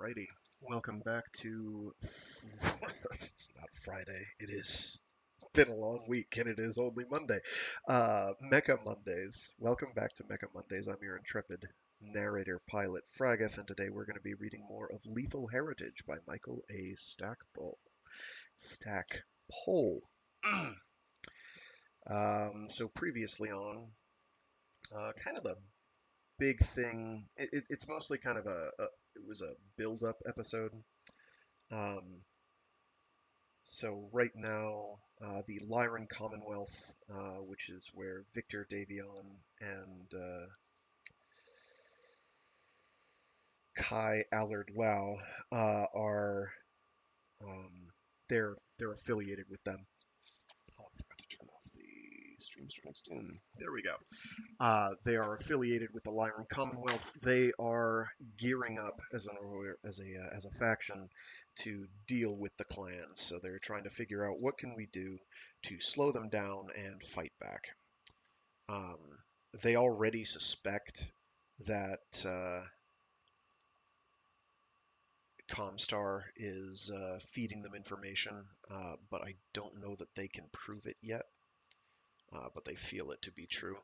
Alrighty, welcome back to. It's not Friday. It is been a long week, and it is only Monday. Mecha Mondays. Welcome back to Mecha Mondays. I'm your intrepid narrator, pilot Fragath, and today we're going to be reading more of Lethal Heritage by Michael A. Stackpole. Stackpole. So previously on, kind of the big thing. It's mostly kind of it was a build-up episode. Um, so right now, the Lyran Commonwealth, which is where Victor Davion and Kai Allard Lau are, um, they're affiliated with them. Oh, I forgot to turn off the stream next in. There we go. They are affiliated with the Lyran Commonwealth. They are gearing up as a faction to deal with the clans. So they're trying to figure out what can we do to slow them down and fight back. Um, they already suspect that Comstar is feeding them information, but I don't know that they can prove it yet. But they feel it to be true.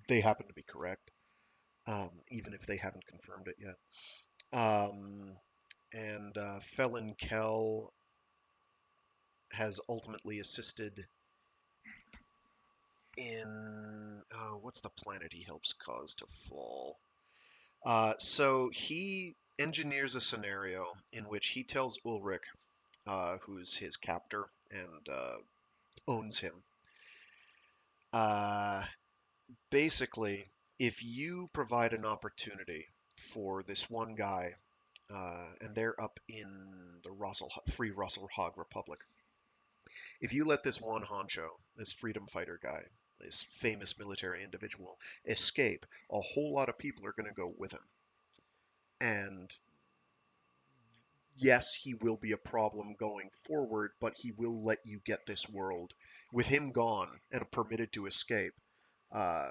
They happen to be correct. Even if they haven't confirmed it yet. And Phelan Kell has ultimately assisted in what's the planet he helps cause to fall? So he engineers a scenario in which he tells Ulric, who's his captor and owns him, uh, basically, if you provide an opportunity for this one guy, and they're up in the Free Russell Hog Republic. If you let this one honcho, this freedom fighter guy, this famous military individual, escape, a whole lot of people are going to go with him. And yes, he will be a problem going forward, but he will let you get this world. With him gone and permitted to escape, uh,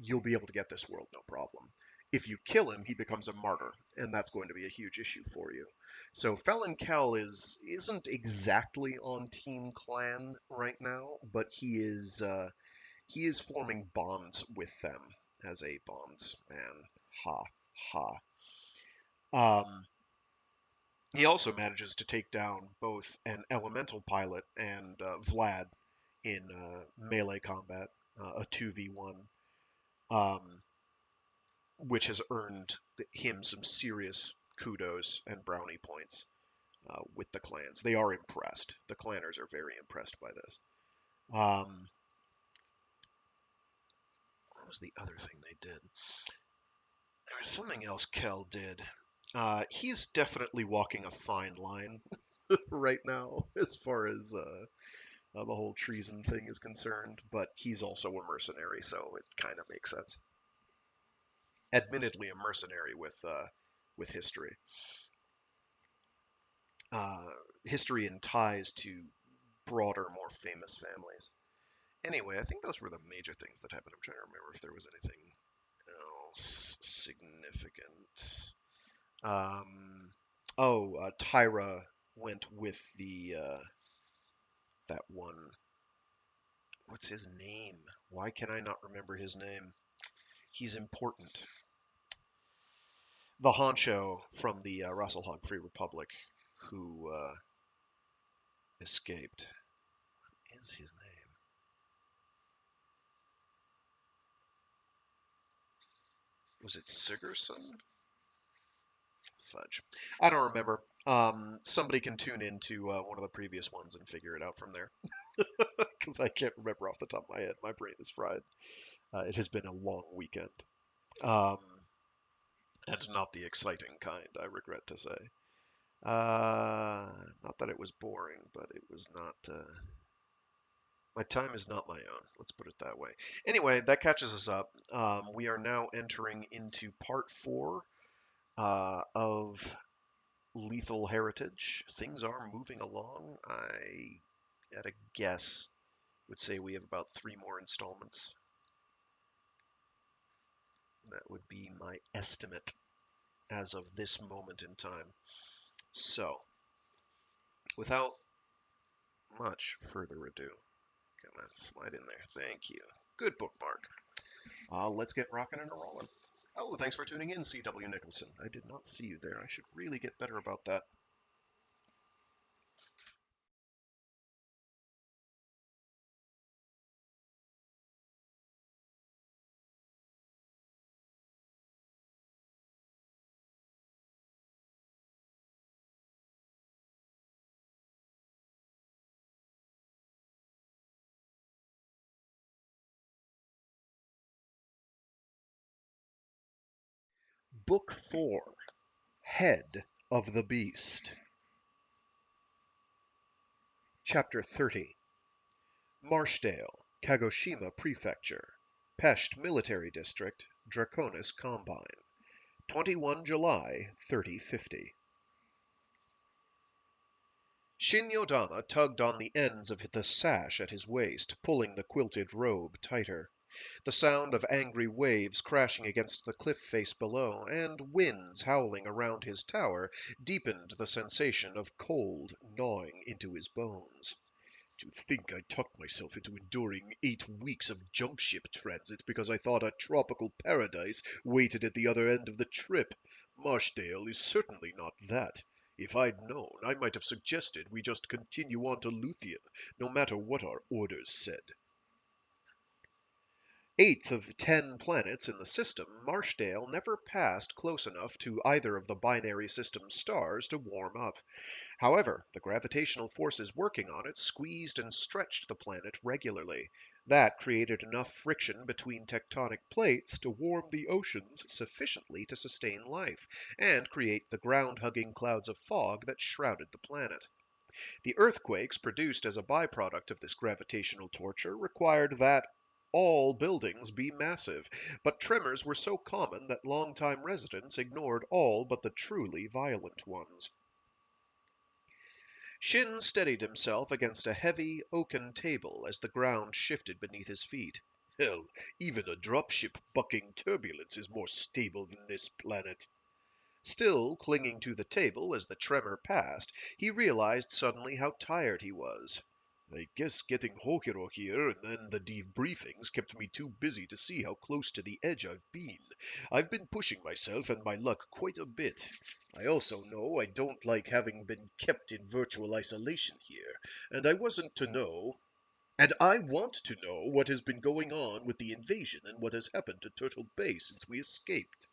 you'll be able to get this world no problem. If you kill him, he becomes a martyr, and that's going to be a huge issue for you. So Phelan Kell isn't exactly on Team Clan right now, but he is forming bonds with them as a bondsman. Ha ha. Um, he also manages to take down both an elemental pilot and Vlad in melee combat, a 2v1. Um, which has earned him some serious kudos and brownie points with the clans. They are impressed. The clanners are very impressed by this. What was the other thing they did? There was something else Kell did. He's definitely walking a fine line right now as far as the whole treason thing is concerned, but he's also a mercenary, so it kind of makes sense. Admittedly, a mercenary with history. History and ties to broader, more famous families. Anyway, I think those were the major things that happened. I'm trying to remember if there was anything else significant. Tyra went with the that one. What's his name? Why can I not remember his name? He's important. The honcho from the Russell Hog Free Republic who escaped. What is his name? Was it Sigerson? Fudge. I don't remember. Somebody can tune into one of the previous ones and figure it out from there. Because I can't remember off the top of my head. My brain is fried. It has been a long weekend. Um, and not the exciting kind, I regret to say. Not that it was boring, but it was not. My time is not my own. Let's put it that way. Anyway, that catches us up. We are now entering into part 4 of Lethal Heritage. Things are moving along. I, at a guess, would say we have about 3 more installments. That would be my estimate. as of this moment in time. So, without much further ado, gonna slide in there. Thank you. Good bookmark. Let's get rocking and rolling. Oh, thanks for tuning in, C.W. Nicholson. I did not see you there. I should really get better about that. Book 4, Head of the Beast. Chapter 30. Marshdale, Kagoshima Prefecture, Pesht Military District, Draconis Combine. 21 July 3050. Shin Yodama tugged on the ends of the sash at his waist, pulling the quilted robe tighter. The sound of angry waves crashing against the cliff face below, and winds howling around his tower, deepened the sensation of cold gnawing into his bones. To think I talked myself into enduring 8 weeks of jump ship transit because I thought a tropical paradise waited at the other end of the trip. Marshdale is certainly not that. If I'd known, I might have suggested we just continue on to Luthien, no matter what our orders said. Eighth of 10 planets in the system, Marshdale never passed close enough to either of the binary system's stars to warm up. However, the gravitational forces working on it squeezed and stretched the planet regularly. That created enough friction between tectonic plates to warm the oceans sufficiently to sustain life, and create the ground-hugging clouds of fog that shrouded the planet. The earthquakes produced as a byproduct of this gravitational torture required that all buildings be massive, but tremors were so common that longtime residents ignored all but the truly violent ones. Shin steadied himself against a heavy, oaken table as the ground shifted beneath his feet. Hell, even a dropship bucking turbulence is more stable than this planet. Still clinging to the table as the tremor passed, he realized suddenly how tired he was. I guess getting Hokiro here and then the debriefings kept me too busy to see how close to the edge I've been. I've been pushing myself and my luck quite a bit. I also know I don't like having been kept in virtual isolation here, and I wasn't to know. And I want to know what has been going on with the invasion and what has happened to Turtle Bay since we escaped.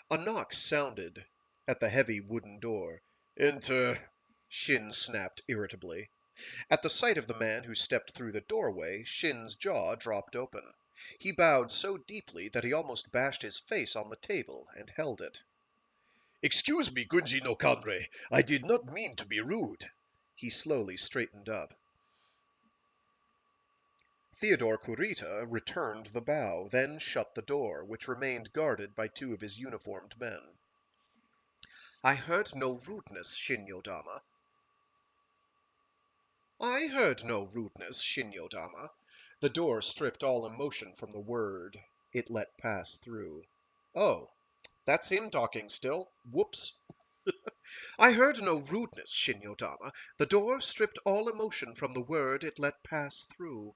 A knock sounded at the heavy wooden door. "Enter," Shin snapped irritably. At the sight of the man who stepped through the doorway, Shin's jaw dropped open. He bowed so deeply that he almost bashed his face on the table and held it. "Excuse me, Gunji no Kanre. I did not mean to be rude." He slowly straightened up. Theodore Kurita returned the bow, then shut the door, which remained guarded by 2 of his uniformed men. "I heard no rudeness, Shin Yodama." "I heard no rudeness, Shin Yodama." The door stripped all emotion from the word it let pass through. "Oh, that's him talking still. Whoops." "I heard no rudeness, Shin Yodama." The door stripped all emotion from the word it let pass through.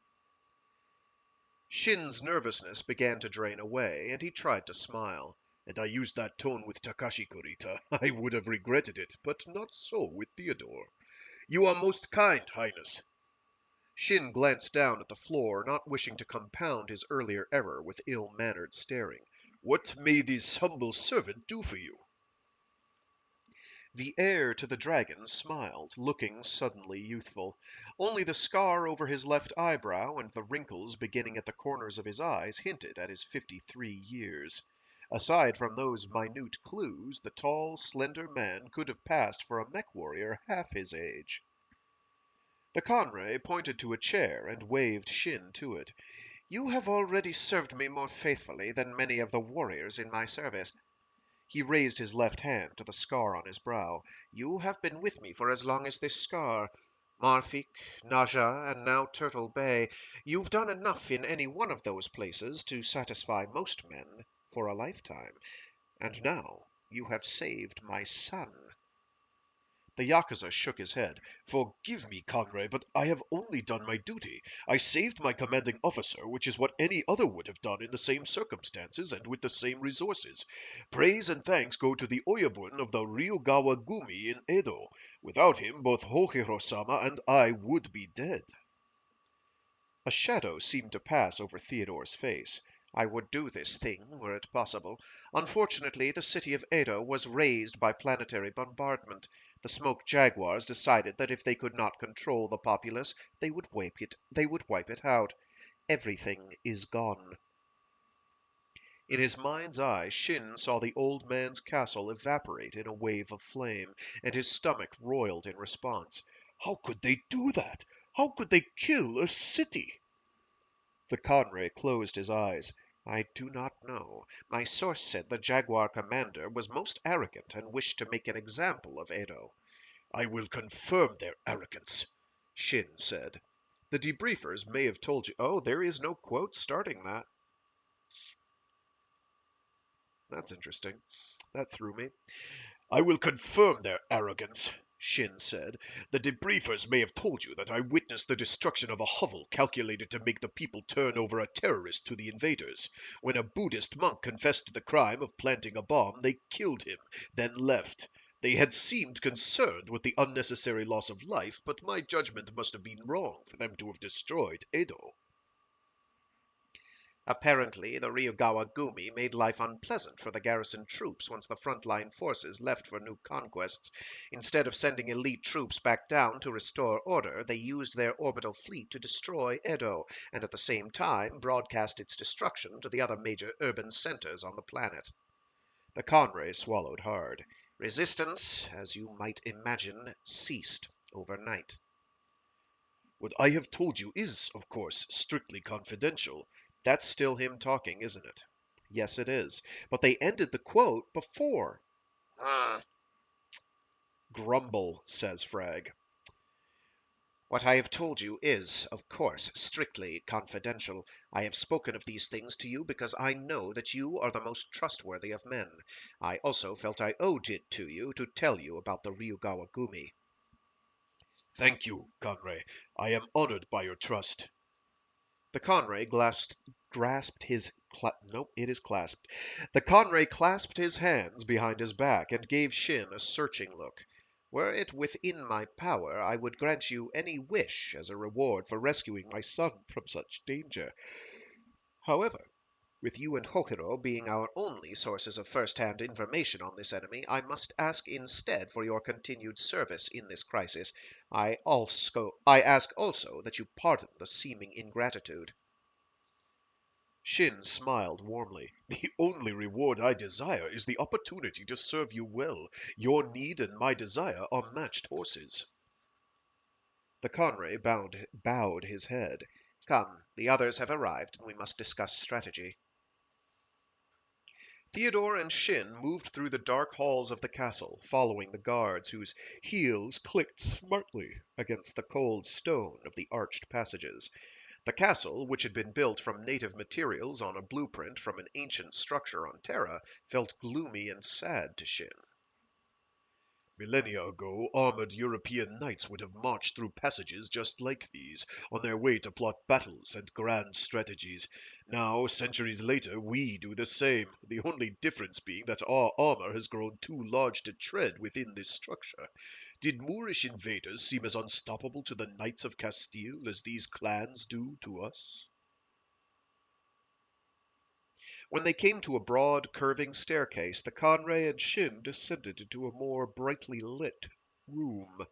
Shin's nervousness began to drain away, and he tried to smile. "And I used that tone with Takashi Kurita. I would have regretted it, but not so with Theodore." "You are most kind, Highness." Shin glanced down at the floor, not wishing to compound his earlier error with ill-mannered staring. "What may this humble servant do for you?" The heir to the Dragons smiled, looking suddenly youthful. Only the scar over his left eyebrow and the wrinkles beginning at the corners of his eyes hinted at his 53 years. Aside from those minute clues, the tall, slender man could have passed for a mech warrior half his age. The Conray pointed to a chair and waved Shin to it. "You have already served me more faithfully than many of the warriors in my service." He raised his left hand to the scar on his brow. "You have been with me for as long as this scar." Marfik, Naja, and now Turtle Bay. You've done enough in any one of those places to satisfy most men for a lifetime. And now you have saved my son. The Yakuza shook his head. "Forgive me, Conray, but I have only done my duty. I saved my commanding officer, which is what any other would have done in the same circumstances and with the same resources. Praise and thanks go to the Oyabun of the Ryugawa Gumi in Edo. Without him, both Hohiro-sama and I would be dead." A shadow seemed to pass over Theodore's face. "I would do this thing were it possible. Unfortunately, the city of Edo was razed by planetary bombardment. The smoke jaguars decided that if they could not control the populace, they would wipe it out. Everything is gone." In his mind's eye, Shin saw the old man's castle evaporate in a wave of flame, and his stomach roiled in response. How could they do that? How could they kill a city? The Conray closed his eyes. "I do not know. My source said the Jaguar commander was most arrogant and wished to make an example of Edo." "I will confirm their arrogance," Shin said. "The debriefers may have told you—" Oh, there is no quote starting that. That's interesting. That threw me. "I will confirm their arrogance," Shin said. "The debriefers may have told you that I witnessed the destruction of a hovel calculated to make the people turn over a terrorist to the invaders. When a Buddhist monk confessed to the crime of planting a bomb, they killed him, then left. They had seemed concerned with the unnecessary loss of life, but my judgment must have been wrong for them to have destroyed Edo." Apparently, the Ryugawa Gumi made life unpleasant for the garrison troops once the frontline forces left for new conquests. Instead of sending elite troops back down to restore order, they used their orbital fleet to destroy Edo, and at the same time broadcast its destruction to the other major urban centers on the planet. The Conray swallowed hard. Resistance, as you might imagine, ceased overnight. "What I have told you is, of course, strictly confidential. That's still him talking, isn't it?" "Yes, it is. But they ended the quote before." "Hmm." "Grumble," says Frag. "What I have told you is, of course, strictly confidential. I have spoken of these things to you because I know that you are the most trustworthy of men. I also felt I owed it to you to tell you about the Ryugawa Gumi." "Thank you, Conray. I am honored by your trust." The Conray grasped his nope, it is clasped. The Conray clasped his hands behind his back and gave Shin a searching look. "Were it within my power, I would grant you any wish as a reward for rescuing my son from such danger. However, with you and Hohiro being our only sources of first-hand information on this enemy, I must ask instead for your continued service in this crisis. I ask also that you pardon the seeming ingratitude." Shin smiled warmly. "The only reward I desire is the opportunity to serve you well. Your need and my desire are matched horses." The Conray bowed his head. "Come, the others have arrived, and we must discuss strategy." Theodore and Shin moved through the dark halls of the castle, following the guards whose heels clicked smartly against the cold stone of the arched passages. The castle, which had been built from native materials on a blueprint from an ancient structure on Terra, felt gloomy and sad to Shin. "Millennia ago, armored European knights would have marched through passages just like these, on their way to plot battles and grand strategies. Now, centuries later, we do the same, the only difference being that our armor has grown too large to tread within this structure. Did Moorish invaders seem as unstoppable to the Knights of Castile as these clans do to us?" When they came to a broad, curving staircase, the Conray and Shin descended into a more brightly lit room.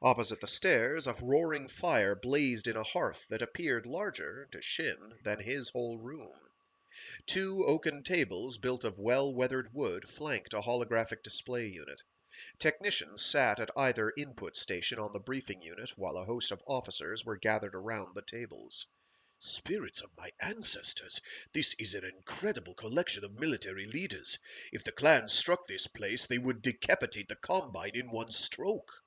Opposite the stairs, a roaring fire blazed in a hearth that appeared larger, to Shin, than his whole room. Two oaken tables, built of well-weathered wood, flanked a holographic display unit. Technicians sat at either input station on the briefing unit, while a host of officers were gathered around the tables. "Spirits of my ancestors, this is an incredible collection of military leaders. If the clans struck this place, they would decapitate the Combine in one stroke."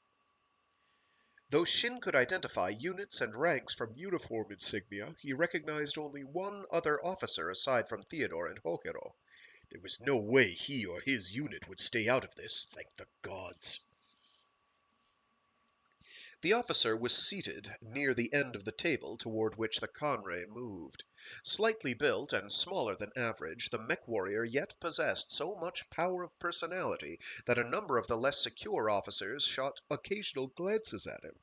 Though Shin could identify units and ranks from uniform insignia, he recognized only one other officer aside from Theodore and Hokero. There was no way he or his unit would stay out of this, thank the gods. The officer was seated near the end of the table toward which the Conray moved. Slightly built and smaller than average, the mech warrior yet possessed so much power of personality that a number of the less secure officers shot occasional glances at him,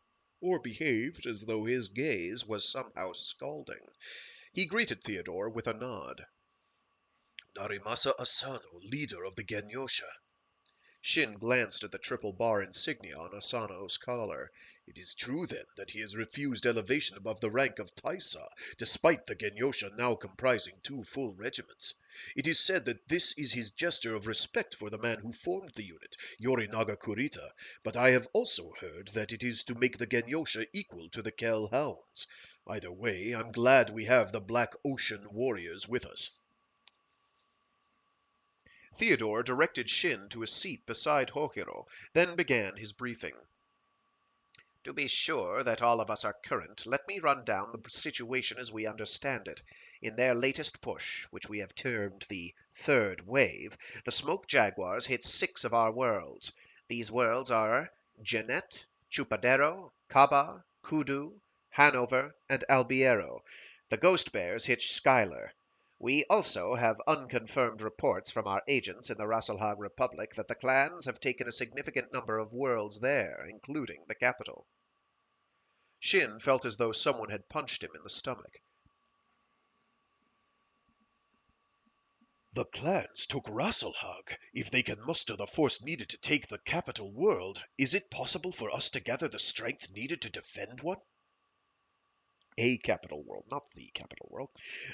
or behaved as though his gaze was somehow scalding. He greeted Theodore with a nod. Narimasa Asano, leader of the Genyosha. Shin glanced at the triple bar insignia on Asano's collar. It is true, then, that he has refused elevation above the rank of Taisa, despite the Genyosha now comprising 2 full regiments. It is said that this is his gesture of respect for the man who formed the unit, Yorinaga Kurita, but I have also heard that it is to make the Genyosha equal to the Kell Hounds. Either way, I'm glad we have the Black Ocean warriors with us. Theodore directed Shin to a seat beside Hokero, then began his briefing. To be sure that all of us are current, let me run down the situation as we understand it. In their latest push, which we have termed the Third Wave, the Smoke Jaguars hit 6 of our worlds. These worlds are Jeanette, Chupadero, Kaba, Kudu, Hanover, and Albiero. The Ghost Bears hit Skylar. We also have unconfirmed reports from our agents in the Rasselhag Republic that the clans have taken a significant number of worlds there, including the capital. Shin felt as though someone had punched him in the stomach. The clans took Rasselhag. If they can muster the force needed to take the capital world, is it possible for us to gather the strength needed to defend one? A capital world, not the capital world.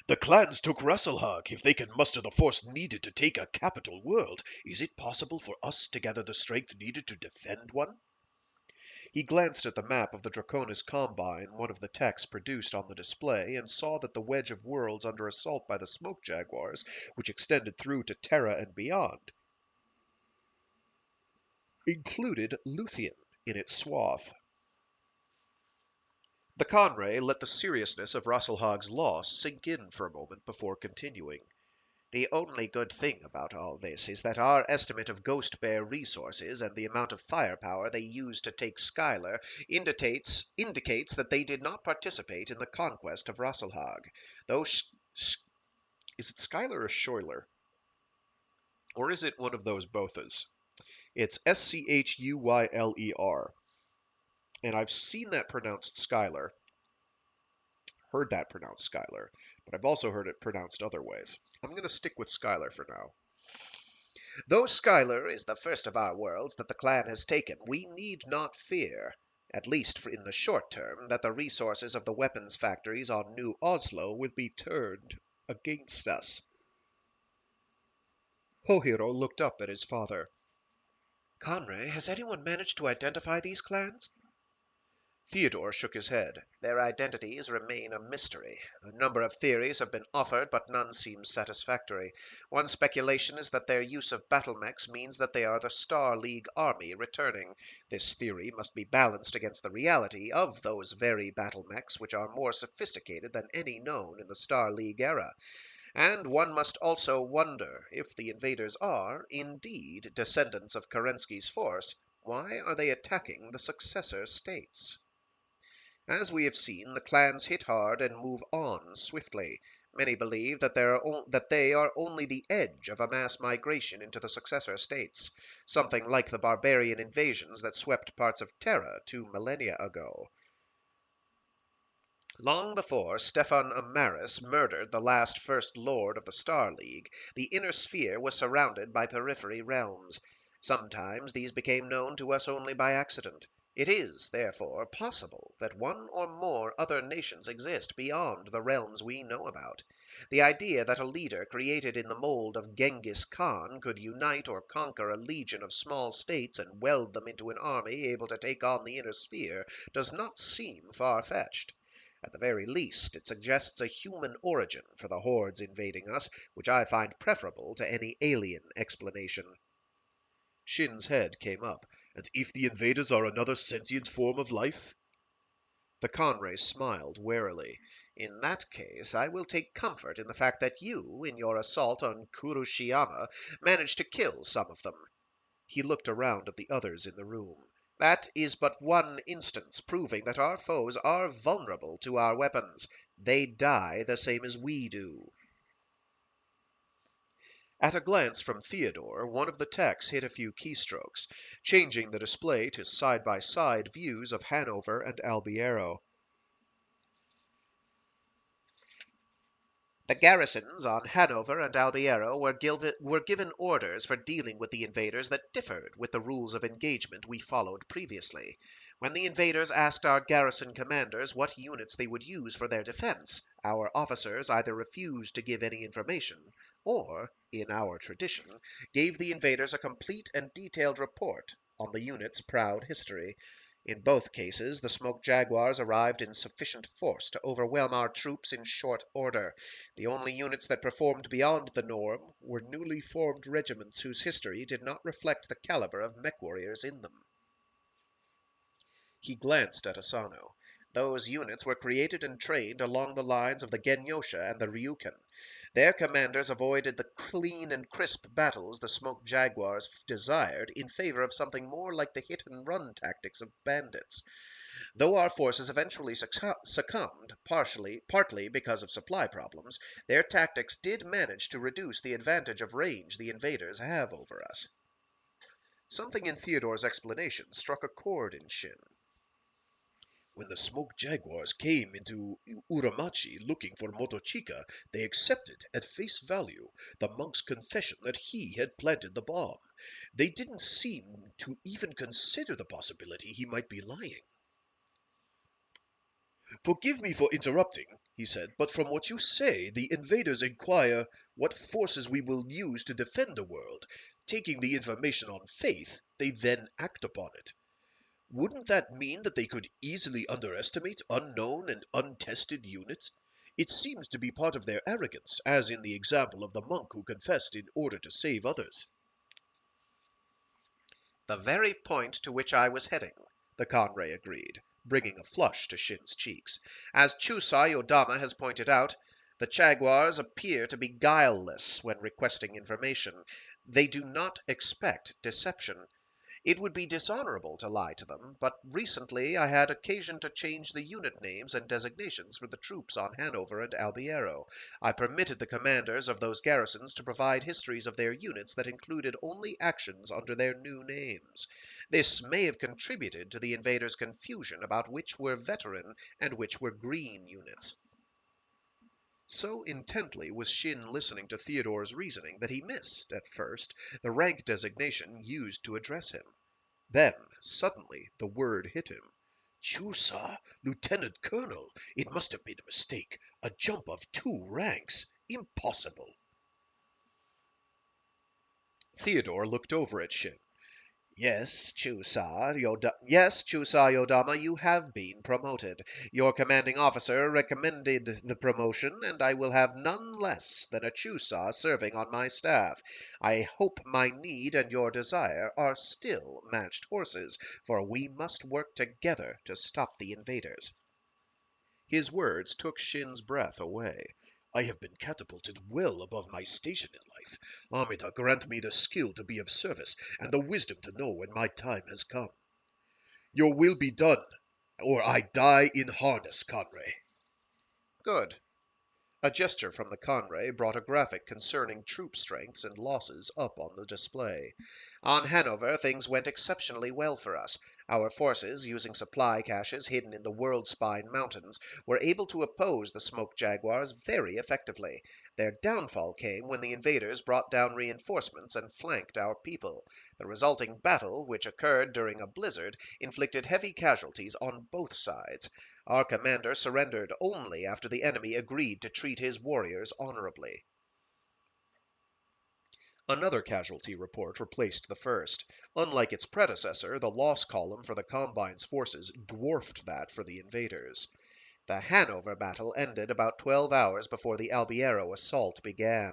The clans took Rasselhag. If they can muster the force needed to take a capital world, is it possible for us to gather the strength needed to defend one? He glanced at the map of the Draconis Combine, one of the techs produced on the display, and saw that the wedge of worlds under assault by the Smoke Jaguars, which extended through to Terra and beyond, included Luthien in its swath. The Conray let the seriousness of Rasselhag's loss sink in for a moment before continuing. The only good thing about all this is that our estimate of Ghost Bear resources and the amount of firepower they used to take Skylar indicates that they did not participate in the conquest of Rasselhag. Though is it Skylar or Schuyler? Or is it one of those bothas? It's Schuyler. And I've seen that pronounced Skylar, heard that pronounced Skylar, but I've also heard it pronounced other ways. I'm going to stick with Skylar for now. Though Skylar is the first of our worlds that the clan has taken, we need not fear, at least in the short term, that the resources of the weapons factories on New Oslo will be turned against us. Hohiro looked up at his father. Conray, has anyone managed to identify these clans? Theodore shook his head. Their identities remain a mystery. A number of theories have been offered, but none seems satisfactory. One speculation is that their use of battle mechs means that they are the Star League army returning. This theory must be balanced against the reality of those very battle mechs, which are more sophisticated than any known in the Star League era. And one must also wonder, if the invaders are, indeed, descendants of Kerensky's force, why are they attacking the successor states? As we have seen, the clans hit hard and move on swiftly. Many believe that they are only the edge of a mass migration into the successor states, something like the barbarian invasions that swept parts of Terra 2 millennia ago. Long before Stefan Amaris murdered the last First Lord of the Star League, the Inner Sphere was surrounded by periphery realms. Sometimes these became known to us only by accident. It is, therefore, possible that one or more other nations exist beyond the realms we know about. The idea that a leader created in the mold of Genghis Khan could unite or conquer a legion of small states and weld them into an army able to take on the Inner Sphere does not seem far-fetched. At the very least, it suggests a human origin for the hordes invading us, which I find preferable to any alien explanation. Shin's head came up. And if the invaders are another sentient form of life? The Conray smiled warily. In that case, I will take comfort in the fact that you, in your assault on Kurushiyama, managed to kill some of them. He looked around at the others in the room. That is but one instance proving that our foes are vulnerable to our weapons. They die the same as we do. At a glance from Theodore, one of the techs hit a few keystrokes, changing the display to side-by-side views of Hanover and Albiero. The garrisons on Hanover and Albiero were given orders for dealing with the invaders that differed with the rules of engagement we followed previously. When the invaders asked our garrison commanders what units they would use for their defense, our officers either refused to give any information, or, in our tradition, gave the invaders a complete and detailed report on the unit's proud history. In both cases, the Smoke Jaguars arrived in sufficient force to overwhelm our troops in short order. The only units that performed beyond the norm were newly formed regiments whose history did not reflect the caliber of mech warriors in them. He glanced at Asano. Those units were created and trained along the lines of the Genyosha and the Ryuken. Their commanders avoided the clean and crisp battles the Smoke Jaguars desired in favor of something more like the hit-and-run tactics of bandits. Though our forces eventually succumbed, partly because of supply problems, their tactics did manage to reduce the advantage of range the invaders have over us. Something in Theodore's explanation struck a chord in Shin. When the Smoke Jaguars came into Uramachi looking for Motochika, they accepted, at face value, the monk's confession that he had planted the bomb. They didn't seem to even consider the possibility he might be lying. "Forgive me for interrupting," he said, "but from what you say, the invaders inquire what forces we will use to defend the world. Taking the information on faith, they then act upon it. Wouldn't that mean that they could easily underestimate unknown and untested units? It seems to be part of their arrogance, as in the example of the monk who confessed in order to save others." "The very point to which I was heading," the Conray agreed, bringing a flush to Shin's cheeks. "As Chusai Yodama has pointed out, the Jaguars appear to be guileless when requesting information. They do not expect deception. It would be dishonorable to lie to them, but recently I had occasion to change the unit names and designations for the troops on Hanover and Albiero. I permitted the commanders of those garrisons to provide histories of their units that included only actions under their new names. This may have contributed to the invaders' confusion about which were veteran and which were green units." So intently was Shin listening to Theodore's reasoning that he missed, at first, the rank designation used to address him. Then, suddenly, the word hit him. "Chusa, Lieutenant Colonel! It must have been a mistake. A jump of 2 ranks. Impossible." Theodore looked over at Shin. Yes, Chusa Yodama, you have been promoted. Your commanding officer recommended the promotion, and I will have none less than a Chusa serving on my staff. I hope my need and your desire are still matched horses, for we must work together to stop the invaders." His words took Shin's breath away. "I have been catapulted well above my station in life. Amida grant me the skill to be of service, and the wisdom to know when my time has come." "Your will be done, or I die in harness, Conray." "Good." A gesture from the Conray brought a graphic concerning troop strengths and losses up on the display. On Hanover, things went exceptionally well for us. Our forces, using supply caches hidden in the World Spine Mountains, were able to oppose the Smoke Jaguars very effectively. Their downfall came when the invaders brought down reinforcements and flanked our people. The resulting battle, which occurred during a blizzard, inflicted heavy casualties on both sides. Our commander surrendered only after the enemy agreed to treat his warriors honorably. Another casualty report replaced the first. Unlike its predecessor, the loss column for the Combine's forces dwarfed that for the invaders. The Hanover battle ended about 12 hours before the Albiero assault began.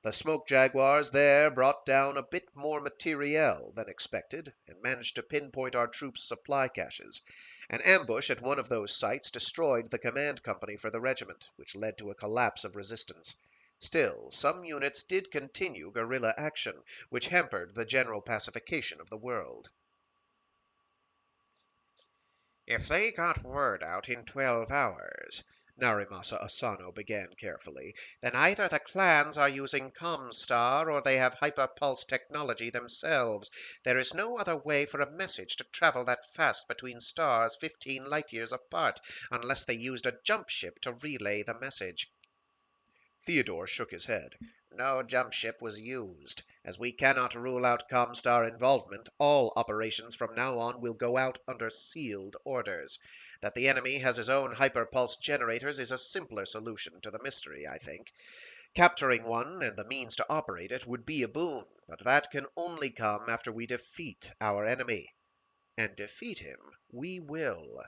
The smoke jaguars there brought down a bit more materiel than expected, and managed to pinpoint our troops' supply caches. An ambush at one of those sites destroyed the command company for the regiment, which led to a collapse of resistance. Still, some units did continue guerrilla action, which hampered the general pacification of the world. "If they got word out in 12 hours," Narimasa Asano began carefully, "then either the clans are using Comstar or they have hyperpulse technology themselves. There is no other way for a message to travel that fast between stars 15 light years apart, unless they used a jump ship to relay the message." Theodore shook his head. "No jump ship was used. As we cannot rule out Comstar involvement, all operations from now on will go out under sealed orders. That the enemy has his own hyperpulse generators is a simpler solution to the mystery, I think. Capturing one and the means to operate it would be a boon, but that can only come after we defeat our enemy. And defeat him we will."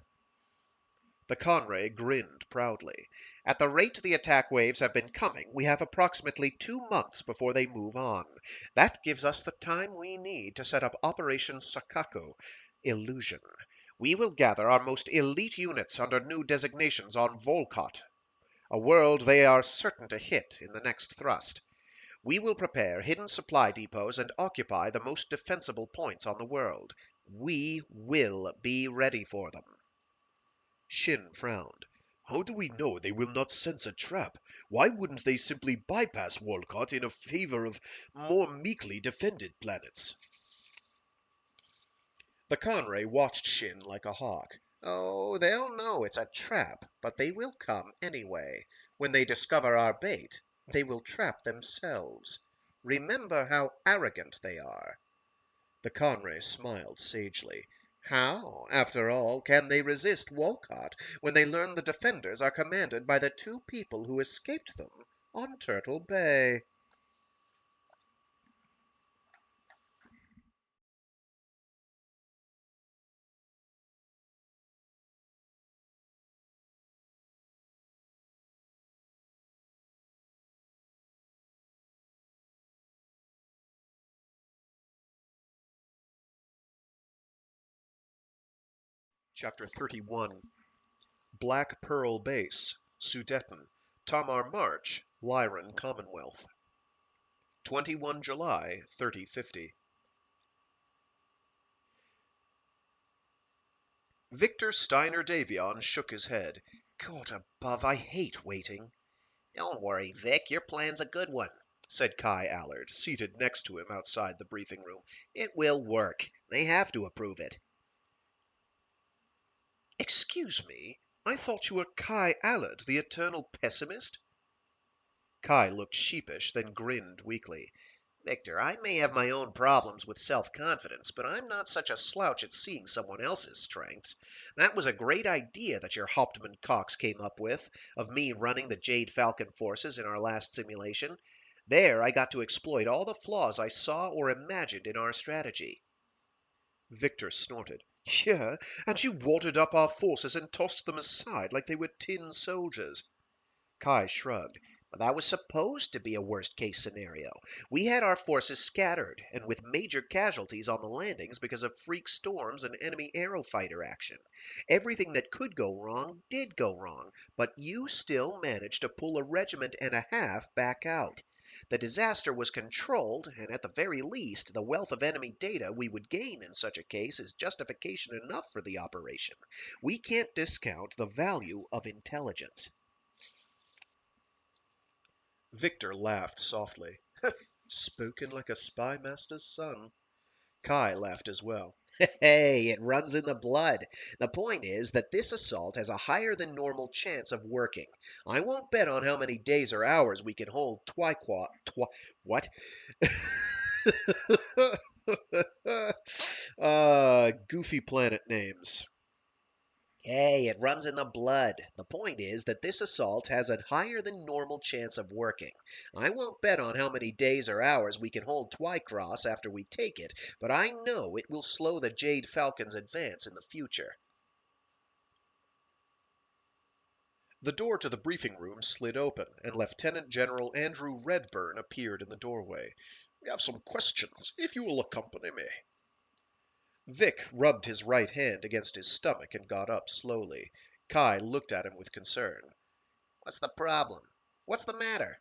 The Conray grinned proudly. "At the rate the attack waves have been coming, we have approximately 2 months before they move on. That gives us the time we need to set up Operation Sakaku, Illusion. We will gather our most elite units under new designations on Volcott, a world they are certain to hit in the next thrust. We will prepare hidden supply depots and occupy the most defensible points on the world. We will be ready for them." Shin frowned. "How do we know they will not sense a trap? Why wouldn't they simply bypass Walcott in favor of more meekly defended planets?" The Conray watched Shin like a hawk. "Oh, they'll know it's a trap, but they will come anyway. When they discover our bait, they will trap themselves. Remember how arrogant they are." The Conray smiled sagely. "How, after all, can they resist Walcott when they learn the defenders are commanded by the two people who escaped them on Turtle Bay?" Chapter 31. Black Pearl Base, Sudeten, Tamar March, Lyran Commonwealth. 21 July 3050. Victor Steiner Davion shook his head. "God above, I hate waiting." "Don't worry, Vic. Your plan's a good one," said Kai Allard, seated next to him outside the briefing room. "It will work. They have to approve it." "Excuse me, I thought you were Kai Allard, the eternal pessimist?" Kai looked sheepish, then grinned weakly. "Victor, I may have my own problems with self-confidence, but I'm not such a slouch at seeing someone else's strengths. That was a great idea that your Hauptmann Cox came up with, of me running the Jade Falcon forces in our last simulation. There I got to exploit all the flaws I saw or imagined in our strategy." Victor snorted. "Yeah, and you watered up our forces and tossed them aside like they were tin soldiers." Kai shrugged. "But that was supposed to be a worst-case scenario. We had our forces scattered, and with major casualties on the landings because of freak storms and enemy aerofighter action. Everything that could go wrong did go wrong, but you still managed to pull a regiment and a half back out. The disaster was controlled, and at the very least, the wealth of enemy data we would gain in such a case is justification enough for the operation. We can't discount the value of intelligence." Victor laughed softly. "Spoken like a spy master's son." Kai laughed as well. "Hey, it runs in the blood. The point is that this assault has a higher than normal chance of working. I won't bet on how many days or hours we can hold what? Goofy planet names. Hey, it runs in the blood. The point is that this assault has a higher than normal chance of working. I won't bet on how many days or hours we can hold Twycross after we take it, but I know it will slow the Jade Falcon's advance in the future." The door to the briefing room slid open, and Lieutenant General Andrew Redburn appeared in the doorway. "We have some questions, if you will accompany me." Vic rubbed his right hand against his stomach and got up slowly. Kai looked at him with concern. "What's the problem? What's the matter?"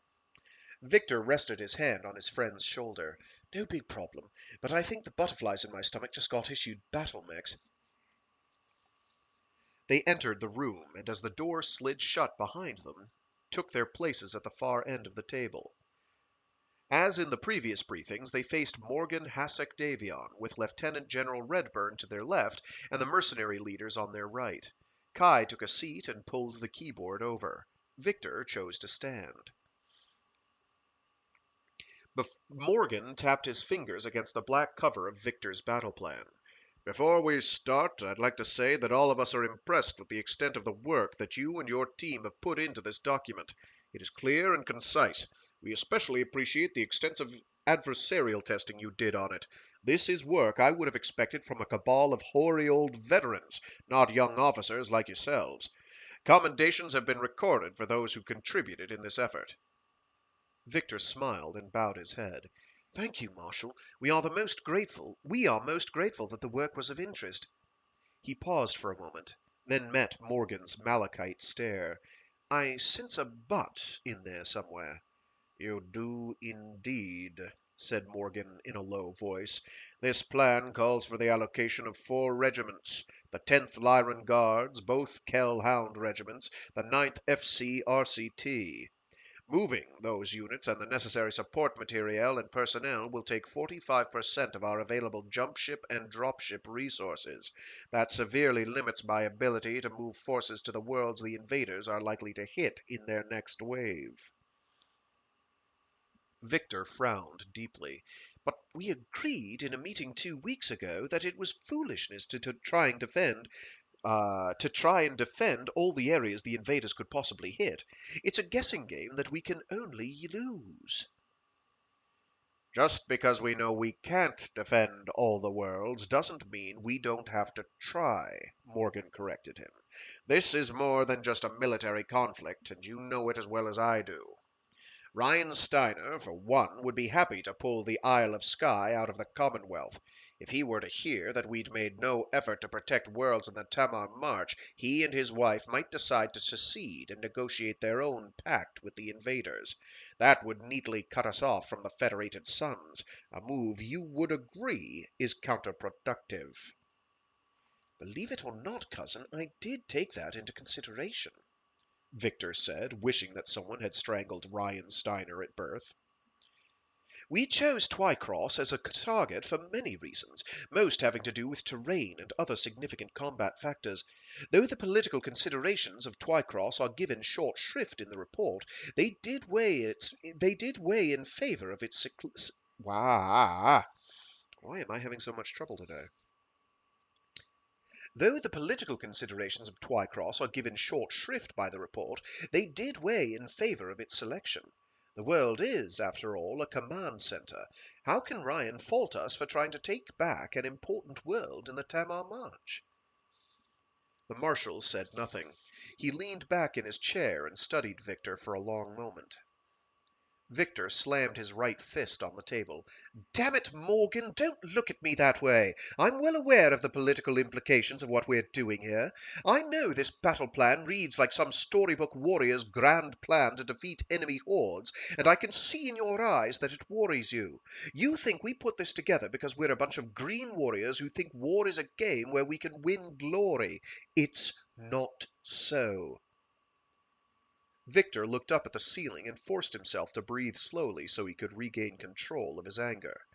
Victor rested his hand on his friend's shoulder. "No big problem, but I think the butterflies in my stomach just got issued battle mechs." They entered the room, and as the door slid shut behind them, took their places at the far end of the table. As in the previous briefings, they faced Morgan Hasek Davion, with Lieutenant General Redburn to their left and the mercenary leaders on their right. Kai took a seat and pulled the keyboard over. Victor chose to stand. Morgan tapped his fingers against the black cover of Victor's battle plan. "Before we start, I'd like to say that all of us are impressed with the extent of the work that you and your team have put into this document. It is clear and concise. We especially appreciate the extensive adversarial testing you did on it. This is work I would have expected from a cabal of hoary old veterans, not young officers like yourselves. Commendations have been recorded for those who contributed in this effort." Victor smiled and bowed his head. "Thank you, Marshal. We are most grateful that the work was of interest." He paused for a moment, then met Morgan's malachite stare. "I sense a but in there somewhere." "You do indeed," said Morgan in a low voice. "This plan calls for the allocation of 4 regiments, the 10th Lyran Guards, both Kell Hound regiments, the 9th FC RCT. Moving those units and the necessary support materiel and personnel will take 45% of our available jump ship and drop ship resources. That severely limits my ability to move forces to the worlds the invaders are likely to hit in their next wave." Victor frowned deeply. "But we agreed in a meeting 2 weeks ago that it was foolishness to try and defend all the areas the invaders could possibly hit. It's a guessing game that we can only lose." "Just because we know we can't defend all the worlds doesn't mean we don't have to try," Morgan corrected him. "This is more than just a military conflict, and you know it as well as I do. Ryan Steiner, for one, would be happy to pull the Isle of Skye out of the Commonwealth. If he were to hear that we'd made no effort to protect worlds in the Tamar March, he and his wife might decide to secede and negotiate their own pact with the invaders. That would neatly cut us off from the Federated Suns, a move you would agree is counterproductive." "Believe it or not, cousin, I did take that into consideration," Victor said, wishing that someone had strangled Ryan Steiner at birth. "We chose Twycross as a target for many reasons, most having to do with terrain and other significant combat factors. Though the political considerations of Twycross are given short shrift in the report, they did weigh in favor of its Why am I having so much trouble today? Though the political considerations of Twycross are given short shrift by the report, they did weigh in favor of its selection. The world is, after all, a command center. How can Ryan fault us for trying to take back an important world in the Tamar March?" The Marshal said nothing. He leaned back in his chair and studied Victor for a long moment. Victor slammed his right fist on the table. "Damn it, Morgan, don't look at me that way. I'm well aware of the political implications of what we're doing here. I know this battle plan reads like some storybook warrior's grand plan to defeat enemy hordes, and I can see in your eyes that it worries you. You think we put this together because we're a bunch of green warriors who think war is a game where we can win glory. It's not so." Victor looked up at the ceiling and forced himself to breathe slowly so he could regain control of his anger.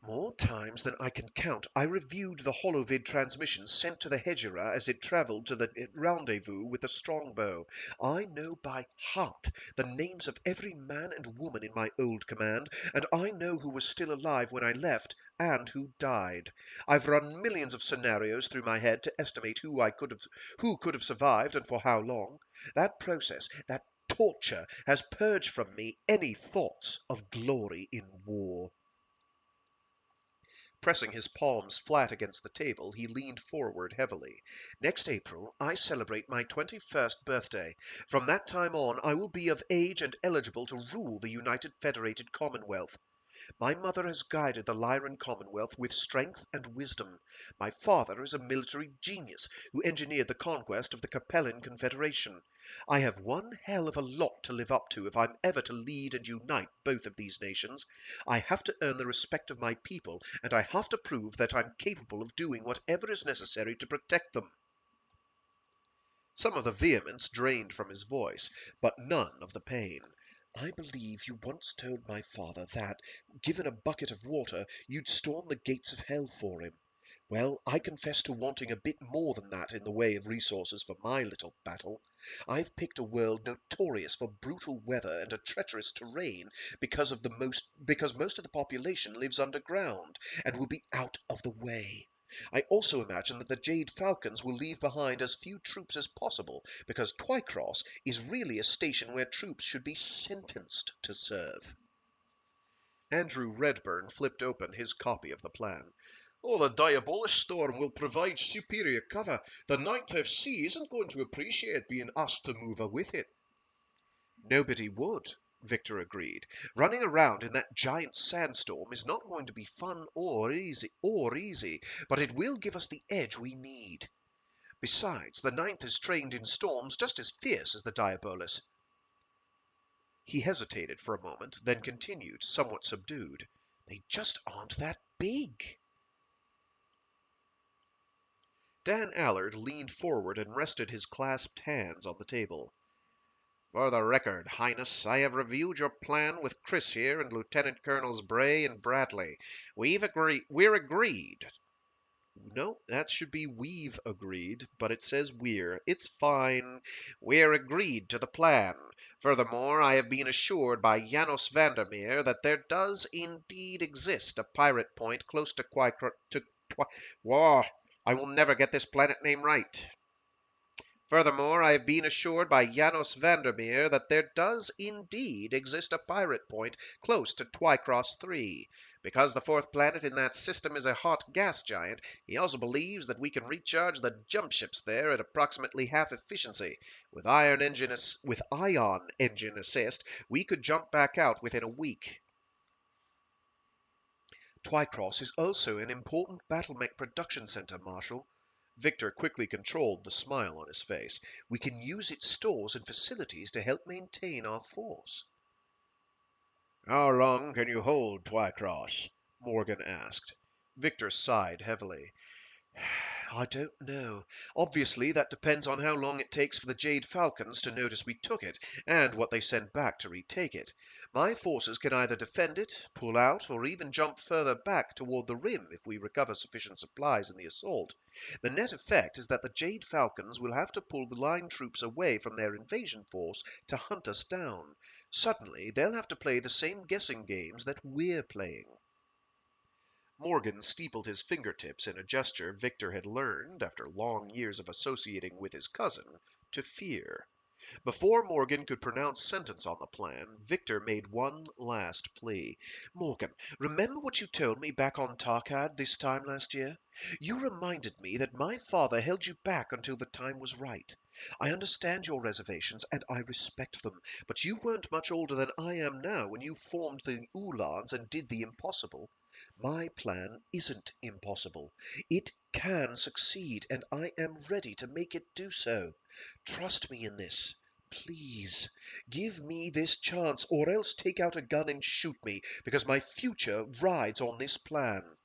"More times than I can count I reviewed the holovid transmissions sent to the Hegira as it traveled to the rendezvous with the strongbow. I know by heart the names of every man and woman in my old command, and I know who was still alive when I left and who died. I've run millions of scenarios through my head to estimate who could have survived and for how long. That process, that torture, has purged from me any thoughts of glory in war." Pressing his palms flat against the table, he leaned forward heavily. "Next April I celebrate my 21st birthday. From that time on I will be of age and eligible to rule the United Federated Commonwealth. My mother has guided the Lyran Commonwealth with strength and wisdom. My father is a military genius who engineered the conquest of the Capellan Confederation. I have one hell of a lot to live up to if I'm ever to lead and unite both of these nations. I have to earn the respect of my people, and I have to prove that I'm capable of doing whatever is necessary to protect them." Some of the vehemence drained from his voice, but none of the pain. "I believe you once told my father that, given a bucket of water, you'd storm the gates of hell for him. Well, I confess to wanting a bit more than that in the way of resources for my little battle. I've picked a world notorious for brutal weather and a treacherous terrain because most of the population lives underground and will be out of the way. I also imagine that the Jade Falcons will leave behind as few troops as possible, because Twycross is really a station where troops should be sentenced to serve." Andrew Redburn flipped open his copy of the plan. "Oh, the Diabolic Storm will provide superior cover. The Ninth FC isn't going to appreciate being asked to move with it." "Nobody would," Victor agreed. "Running around in that giant sandstorm is not going to be fun or easy, but it will give us the edge we need. Besides, the Ninth is trained in storms just as fierce as the Diabolus." He hesitated for a moment, then continued, somewhat subdued. "They just aren't that big." Dan Allard leaned forward and rested his clasped hands on the table. "For the record, Highness, I have reviewed your plan with Chris here and Lieutenant Colonels Bray and Bradley. We're agreed. No, that should be we've agreed, but it says we're. It's fine. We're agreed to the plan. Furthermore, I have been assured by Janos Vandermeer that there does indeed exist a pirate point close to Whoa, I will never get this planet name right. Furthermore, I have been assured by Janos Vandermeer that there does indeed exist a pirate point close to Twycross 3. Because the fourth planet in that system is a hot gas giant, he also believes that we can recharge the jump ships there at approximately half efficiency. With ion engine assist, we could jump back out within a week. Twycross is also an important battle-mech production center, Marshal." Victor quickly controlled the smile on his face. "We can use its stores and facilities to help maintain our force." "How long can you hold Twycross?" Morgan asked. Victor sighed heavily. "I don't know. Obviously, that depends on how long it takes for the Jade Falcons to notice we took it, and what they send back to retake it. My forces can either defend it, pull out, or even jump further back toward the rim if we recover sufficient supplies in the assault. The net effect is that the Jade Falcons will have to pull the line troops away from their invasion force to hunt us down. Suddenly, they'll have to play the same guessing games that we're playing." Morgan steepled his fingertips in a gesture Victor had learned, after long years of associating with his cousin, to fear. Before Morgan could pronounce sentence on the plan, Victor made one last plea. "Morgan, remember what you told me back on Tarkad this time last year? You reminded me that my father held you back until the time was right. I understand your reservations, and I respect them, but you weren't much older than I am now when you formed the Uhlans and did the impossible. My plan isn't impossible. It can succeed, and I am ready to make it do so. Trust me in this. Please, give me this chance, or else take out a gun and shoot me, because my future rides on this plan."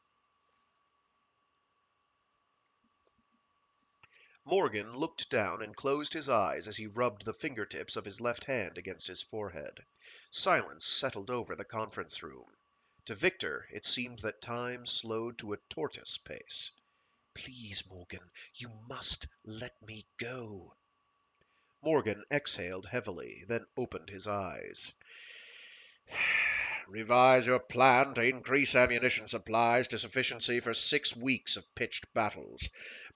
Morgan looked down and closed his eyes as he rubbed the fingertips of his left hand against his forehead. Silence settled over the conference room. To Victor, it seemed that time slowed to a tortoise pace. "Please, Morgan, you must let me go." Morgan exhaled heavily, then opened his eyes. Revise your plan to increase ammunition supplies to sufficiency for 6 weeks of pitched battles.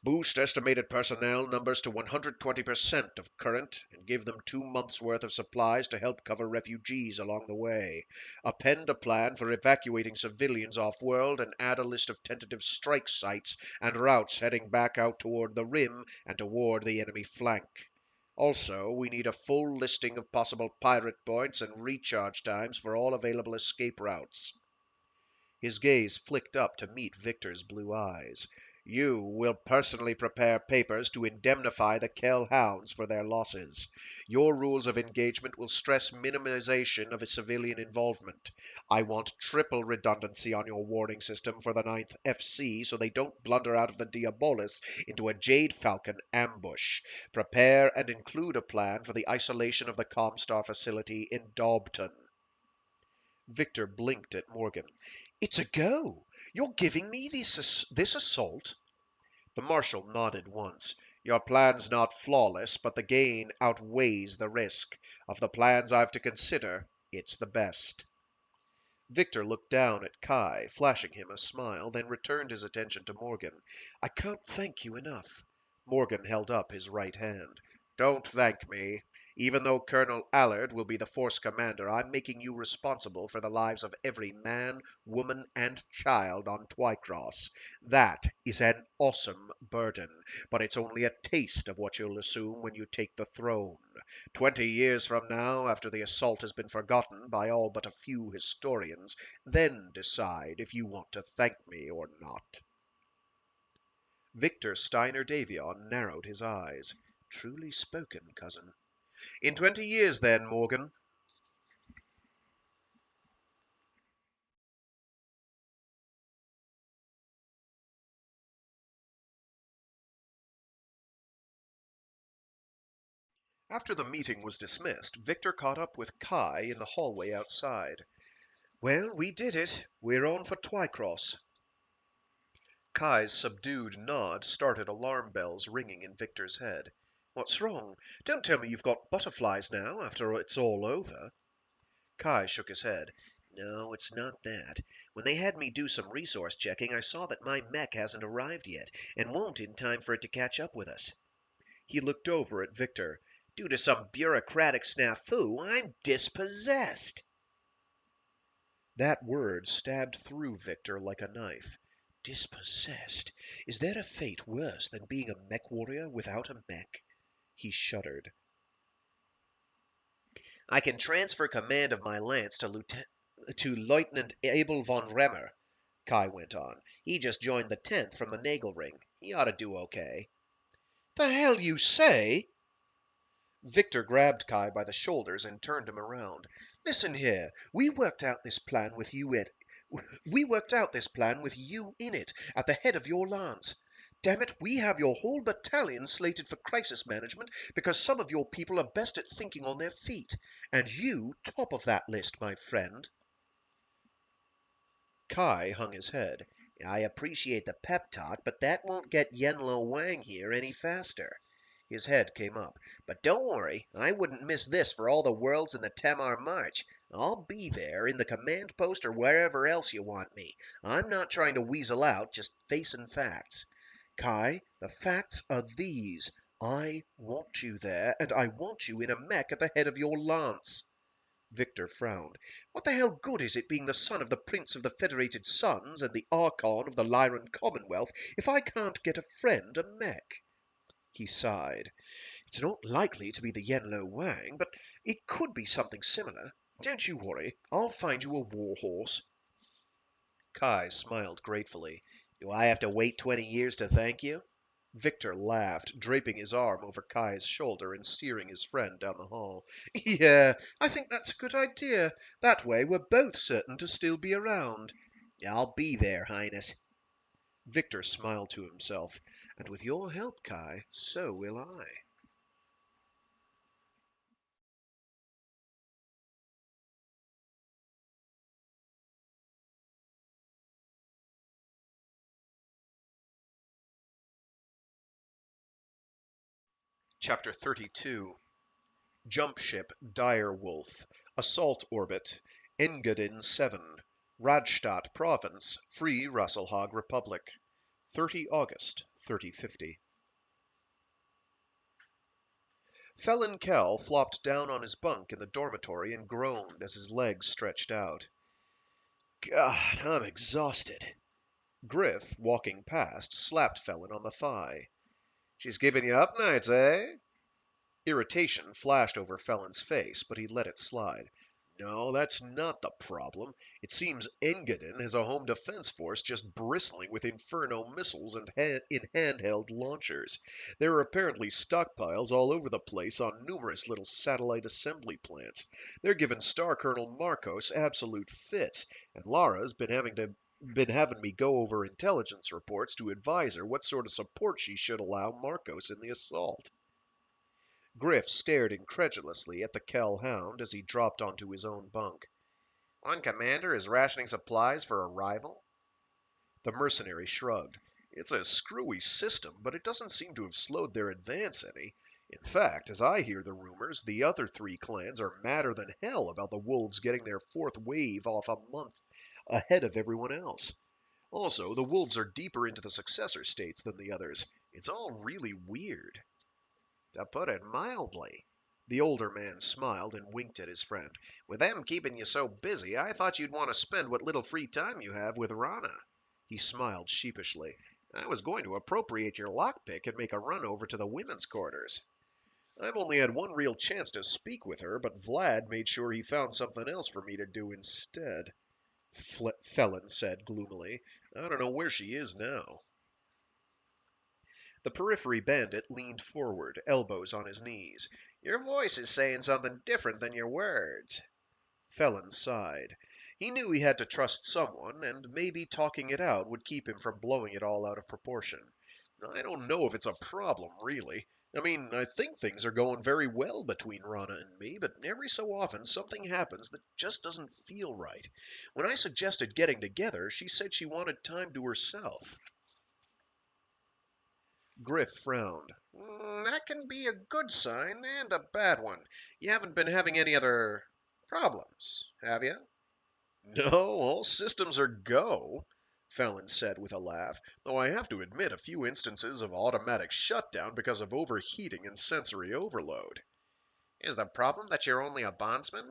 Boost estimated personnel numbers to 120% of current and give them 2 months' worth of supplies to help cover refugees along the way. Append a plan for evacuating civilians off-world and add a list of tentative strike sites and routes heading back out toward the rim and toward the enemy flank. Also, we need a full listing of possible pirate points and recharge times for all available escape routes. His gaze flicked up to meet Victor's blue eyes. You will personally prepare papers to indemnify the Kell hounds for their losses. Your rules of engagement will stress minimization of a civilian involvement. I want triple redundancy on your warning system for the 9th FC so they don't blunder out of the Diabolus into a Jade Falcon ambush. Prepare and include a plan for the isolation of the Comstar facility in Dobton. Victor blinked at Morgan. It's a go. You're giving me this assault? The Marshal nodded once. Your plan's not flawless, but the gain outweighs the risk. Of the plans I've to consider, it's the best. Victor looked down at Kai, flashing him a smile, then returned his attention to Morgan. I can't thank you enough. Morgan held up his right hand. Don't thank me. Even though Colonel Allard will be the force commander, I'm making you responsible for the lives of every man, woman, and child on Twycross. That is an awesome burden, but it's only a taste of what you'll assume when you take the throne. 20 years from now, after the assault has been forgotten by all but a few historians, then decide if you want to thank me or not. Victor Steiner Davion narrowed his eyes. Truly spoken, cousin. In 20 years, then, Morgan. After the meeting was dismissed, Victor caught up with Kai in the hallway outside. Well, we did it. We're on for Twycross. Kai's subdued nod started alarm bells ringing in Victor's head. What's wrong? Don't tell me you've got butterflies now, after it's all over. Kai shook his head. No, it's not that. When they had me do some resource checking, I saw that my mech hasn't arrived yet, and won't in time for it to catch up with us. He looked over at Victor. Due to some bureaucratic snafu, I'm dispossessed. That word stabbed through Victor like a knife. Dispossessed. Is there a fate worse than being a mech warrior without a mech? He shuddered. I can transfer command of my lance to Lieutenant Abel von Remmer, Kai went on. He just joined the 10th from the Nagelring. He ought to do okay. The hell you say? Victor grabbed Kai by the shoulders and turned him around. Listen here, we worked out this plan with you in it, at the head of your lance. Damn it, we have your whole battalion slated for crisis management because some of your people are best at thinking on their feet. And you top of that list, my friend. Kai hung his head. I appreciate the pep talk, but that won't get Yenlo Wang here any faster. His head came up. But don't worry, I wouldn't miss this for all the worlds in the Tamar March. I'll be there, in the command post or wherever else you want me. I'm not trying to weasel out, just facing facts. Kai, the facts are these. I want you there, and I want you in a mech at the head of your lance. Victor frowned. What the hell good is it being the son of the Prince of the Federated Suns and the Archon of the Lyran Commonwealth if I can't get a friend a mech? He sighed. It's not likely to be the Yenlo Wang, but it could be something similar. Don't you worry. I'll find you a warhorse. Kai smiled gratefully. Do I have to wait 20 years to thank you? Victor laughed, draping his arm over Kai's shoulder and steering his friend down the hall. Yeah, I think that's a good idea. That way we're both certain to still be around. I'll be there, Highness. Victor smiled to himself. And with your help, Kai, so will I. Chapter 32 Jump Ship Dire Wolf Assault Orbit Engadin VII, Radstadt Province, Free Rasselhag Republic, 30 August 3050. Phelan Kell flopped down on his bunk in the dormitory and groaned as his legs stretched out. God, I'm exhausted. Griff, walking past, slapped Phelan on the thigh. She's giving you up nights, eh? Irritation flashed over Phelan's face, but he let it slide. No, that's not the problem. It seems Engadin has a home defense force just bristling with Inferno missiles and in handheld launchers. There are apparently stockpiles all over the place on numerous little satellite assembly plants. They're giving Star Colonel Marcos absolute fits, and Lara's been having me go over intelligence reports to advise her what sort of support she should allow Marcos in the assault. Griff stared incredulously at the Kell hound as he dropped onto his own bunk. One commander is rationing supplies for a rival? The mercenary shrugged. It's a screwy system, but it doesn't seem to have slowed their advance any. In fact, as I hear the rumors, the other three clans are madder than hell about the wolves getting their fourth wave off a month ahead of everyone else. Also, the wolves are deeper into the successor states than the others. It's all really weird. To put it mildly. The older man smiled and winked at his friend. With them keeping you so busy, I thought you'd want to spend what little free time you have with Rana. He smiled sheepishly. I was going to appropriate your lockpick and make a run over to the women's quarters. I've only had one real chance to speak with her, but Vlad made sure he found something else for me to do instead. Phelan said gloomily. I don't know where she is now. The periphery bandit leaned forward, elbows on his knees. Your voice is saying something different than your words. Phelan sighed. He knew he had to trust someone, and maybe talking it out would keep him from blowing it all out of proportion. I don't know if it's a problem, really. I mean, I think things are going very well between Rana and me, but every so often something happens that just doesn't feel right. When I suggested getting together, she said she wanted time to herself. Griff frowned. That can be a good sign and a bad one. You haven't been having any other problems, have you? No, all systems are go, Phelan said with a laugh, though I have to admit a few instances of automatic shutdown because of overheating and sensory overload. Is the problem that you're only a bondsman?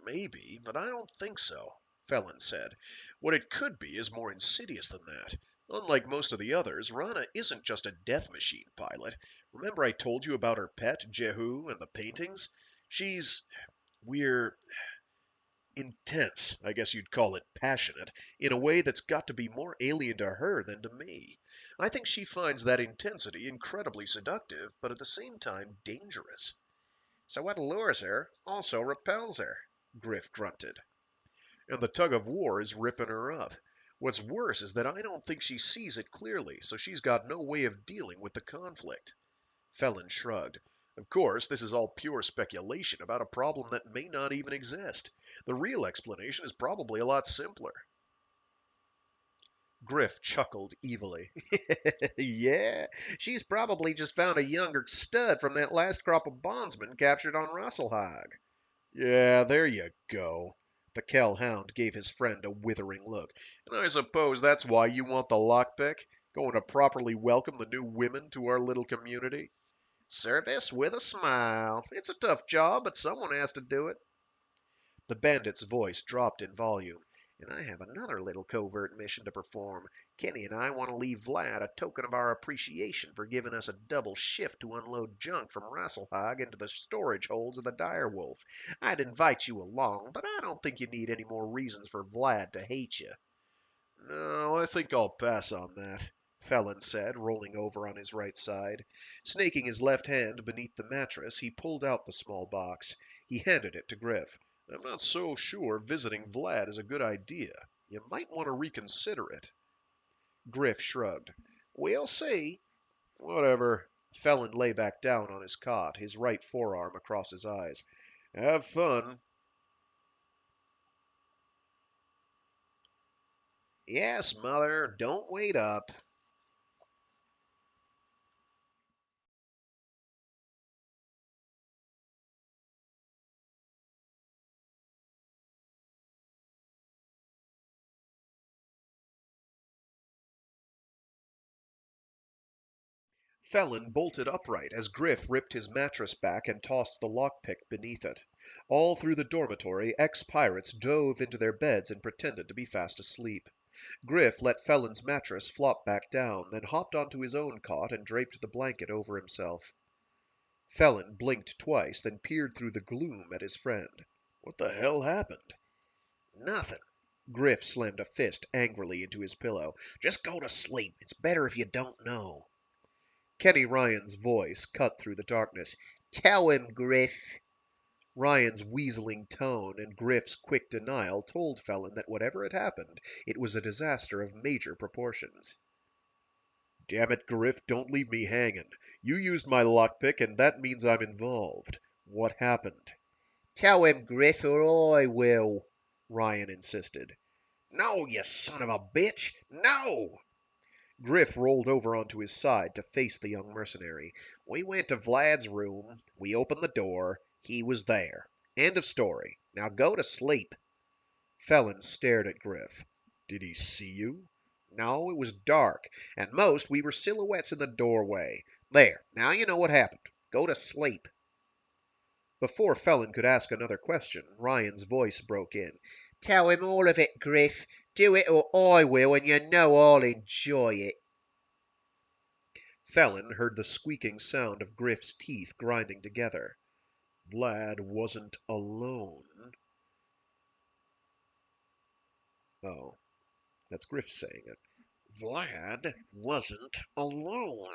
Maybe, but I don't think so, Phelan said. What it could be is more insidious than that. Unlike most of the others, Rana isn't just a death machine pilot. Remember I told you about her pet, Jehu, and the paintings? We're intense, I guess you'd call it passionate, in a way that's got to be more alien to her than to me. I think she finds that intensity incredibly seductive, but at the same time dangerous. So what lures her also repels her, Griff grunted. And the tug of war is ripping her up. What's worse is that I don't think she sees it clearly, so she's got no way of dealing with the conflict. Phelan shrugged. Of course, this is all pure speculation about a problem that may not even exist. The real explanation is probably a lot simpler. Griff chuckled evilly. Yeah, she's probably just found a younger stud from that last crop of bondsmen captured on Rasselhag. Yeah, there you go. The Kell hound gave his friend a withering look. And I suppose that's why you want the lockpick? Going to properly welcome the new women to our little community? Service with a smile. It's a tough job, but someone has to do it. The bandit's voice dropped in volume. And I have another little covert mission to perform. Kenny and I want to leave Vlad a token of our appreciation for giving us a double shift to unload junk from Rasselhag into the storage holds of the Direwolf. I'd invite you along, but I don't think you need any more reasons for Vlad to hate you. No, I think I'll pass on that, Phelan said, rolling over on his right side. Snaking his left hand beneath the mattress, he pulled out the small box. He handed it to Griff. I'm not so sure visiting Vlad is a good idea. You might want to reconsider it. Griff shrugged. We'll see. Whatever. Phelan lay back down on his cot, his right forearm across his eyes. Have fun. Yes, Mother, don't wait up. Phelan bolted upright as Griff ripped his mattress back and tossed the lockpick beneath it. All through the dormitory, ex-pirates dove into their beds and pretended to be fast asleep. Griff let Phelan's mattress flop back down, then hopped onto his own cot and draped the blanket over himself. Phelan blinked twice, then peered through the gloom at his friend. What the hell happened? Nothing. Griff slammed a fist angrily into his pillow. Just go to sleep. It's better if you don't know. Kenny Ryan's voice cut through the darkness. Tell him, Griff. Ryan's weaseling tone and Griff's quick denial told Phelan that whatever had happened, it was a disaster of major proportions. Damn it, Griff, don't leave me hanging. You used my lockpick, and that means I'm involved. What happened? Tell him, Griff, or I will, Ryan insisted. No, you son of a bitch! No! Griff rolled over onto his side to face the young mercenary. We went to Vlad's room. We opened the door. He was there. End of story. Now go to sleep. Phelan stared at Griff. Did he see you? No, it was dark. At most, we were silhouettes in the doorway. There. Now you know what happened. Go to sleep. Before Phelan could ask another question, Ryan's voice broke in. Tell him all of it, Griff. Do it or I will, and you know I'll enjoy it. Phelan heard the squeaking sound of Griff's teeth grinding together. Vlad wasn't alone. Oh, that's Griff saying it. Vlad wasn't alone.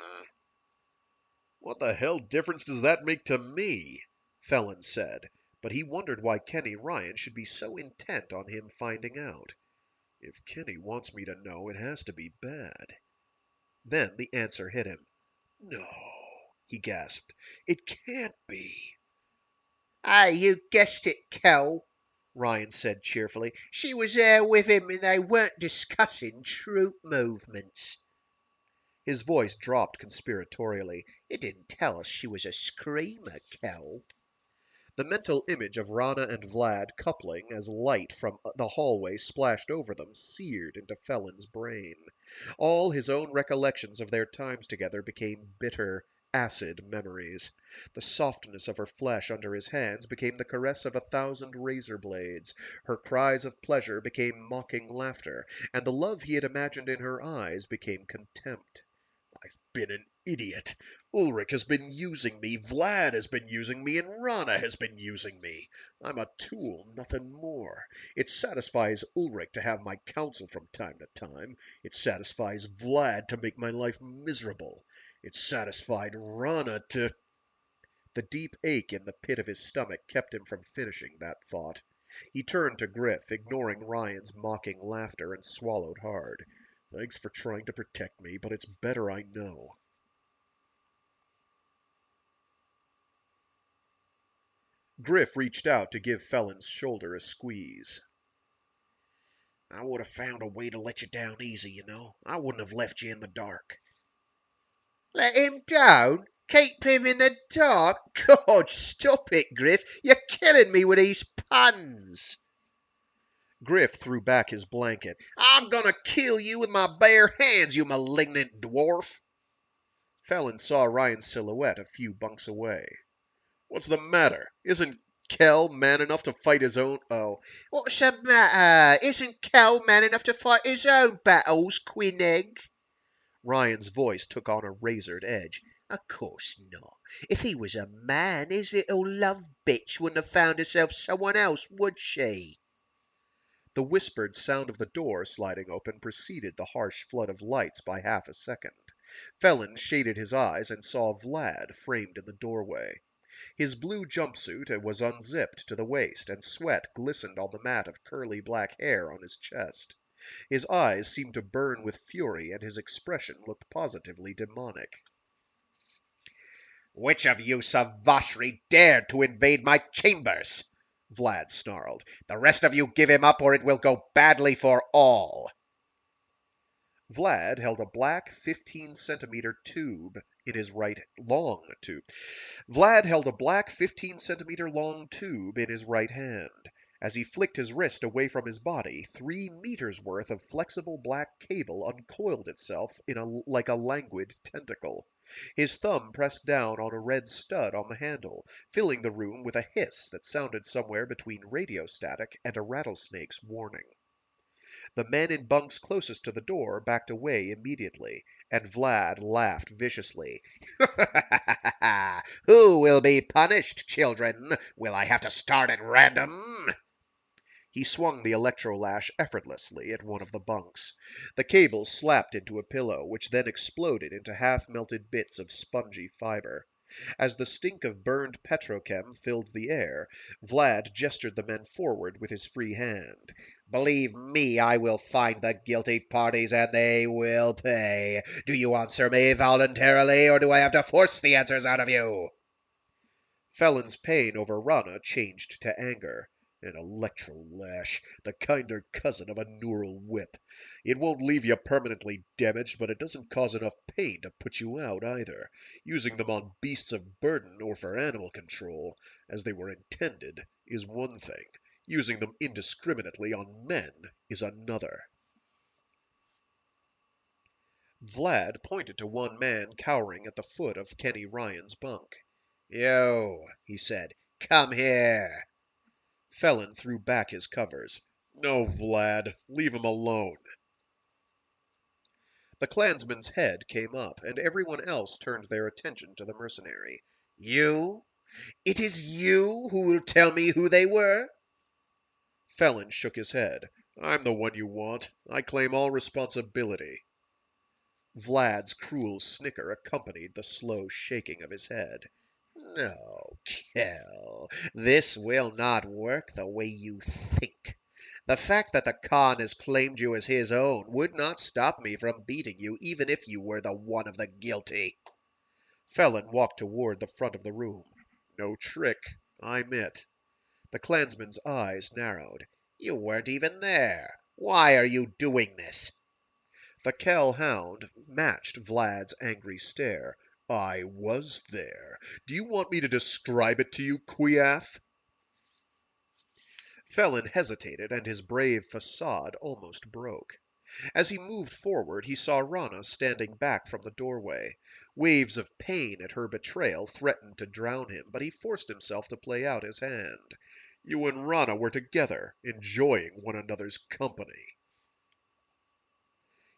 What the hell difference does that make to me? Phelan said, but he wondered why Kenny Ryan should be so intent on him finding out. If Kenny wants me to know, it has to be bad. Then the answer hit him. No, he gasped. It can't be. Hey, you guessed it, Kell, Ryan said cheerfully. She was there with him and they weren't discussing troop movements. His voice dropped conspiratorially. It didn't tell us she was a screamer, Kell. The mental image of Rana and Vlad coupling as light from the hallway splashed over them seared into Phelan's brain. All his own recollections of their times together became bitter, acid memories. The softness of her flesh under his hands became the caress of 1,000 razor blades. Her cries of pleasure became mocking laughter, and the love he had imagined in her eyes became contempt. I've been an idiot. Ulric has been using me, Vlad has been using me, and Rana has been using me. I'm a tool, nothing more. It satisfies Ulric to have my counsel from time to time. It satisfies Vlad to make my life miserable. It satisfied Rana to... The deep ache in the pit of his stomach kept him from finishing that thought. He turned to Griff, ignoring Ryan's mocking laughter, and swallowed hard. Thanks for trying to protect me, but it's better I know. Griff reached out to give Phelan's shoulder a squeeze. I would have found a way to let you down easy, you know. I wouldn't have left you in the dark. Let him down? Keep him in the dark? God, stop it, Griff. You're killing me with these puns. Griff threw back his blanket. I'm gonna kill you with my bare hands, you malignant dwarf. Phelan saw Ryan's silhouette a few bunks away. What's the matter? Isn't Kell man enough to fight his own... Oh. What's the matter? Isn't Kell man enough to fight his own battles, Quineg? Ryan's voice took on a razored edge. Of course not. If he was a man, his little love bitch wouldn't have found herself someone else, would she? The whispered sound of the door sliding open preceded the harsh flood of lights by half a second. Phelan shaded his eyes and saw Vlad framed in the doorway. His blue jumpsuit was unzipped to the waist, and sweat glistened on the mat of curly black hair on his chest. His eyes seemed to burn with fury, and his expression looked positively demonic. Which of you Savashri dared to invade my chambers? Vlad snarled. The rest of you give him up, or it will go badly for all. Vlad held a black 15-centimeter tube in his right long tube. Vlad held a black 15-centimeter long tube in his right hand. As he flicked his wrist away from his body, 3 meters worth of flexible black cable uncoiled itself like a languid tentacle. His thumb pressed down on a red stud on the handle, filling the room with a hiss that sounded somewhere between radio static and a rattlesnake's warning. The men in bunks closest to the door backed away immediately, and Vlad laughed viciously. Who will be punished, children? Will I have to start at random? He swung the electrolash effortlessly at one of the bunks. The cable slapped into a pillow, which then exploded into half-melted bits of spongy fiber. As the stink of burned petrochem filled the air, Vlad gestured the men forward with his free hand. Believe me, I will find the guilty parties, and they will pay. Do you answer me voluntarily, or do I have to force the answers out of you? Phelan's pain over Rana changed to anger. An electrolash, the kinder cousin of a neural whip. It won't leave you permanently damaged, but it doesn't cause enough pain to put you out either. Using them on beasts of burden or for animal control, as they were intended, is one thing. Using them indiscriminately on men is another. Vlad pointed to one man cowering at the foot of Kenny Ryan's bunk. "You," he said, "come here." Phelan threw back his covers. "No, Vlad. Leave him alone." The clansman's head came up, and everyone else turned their attention to the mercenary. "You? It is you who will tell me who they were?" Phelan shook his head. "I'm the one you want. I claim all responsibility." Vlad's cruel snicker accompanied the slow shaking of his head. "No, Kell, this will not work the way you think. The fact that the Khan has claimed you as his own would not stop me from beating you, even if you were the one of the guilty." Phelan walked toward the front of the room. "No trick. I'm it." The clansman's eyes narrowed. "You weren't even there. Why are you doing this?" The Kell hound matched Vlad's angry stare. "I was there. Do you want me to describe it to you, Queath?" Phelan hesitated, and his brave facade almost broke. As he moved forward, he saw Rana standing back from the doorway. Waves of pain at her betrayal threatened to drown him, but he forced himself to play out his hand. "You and Rana were together, enjoying one another's company."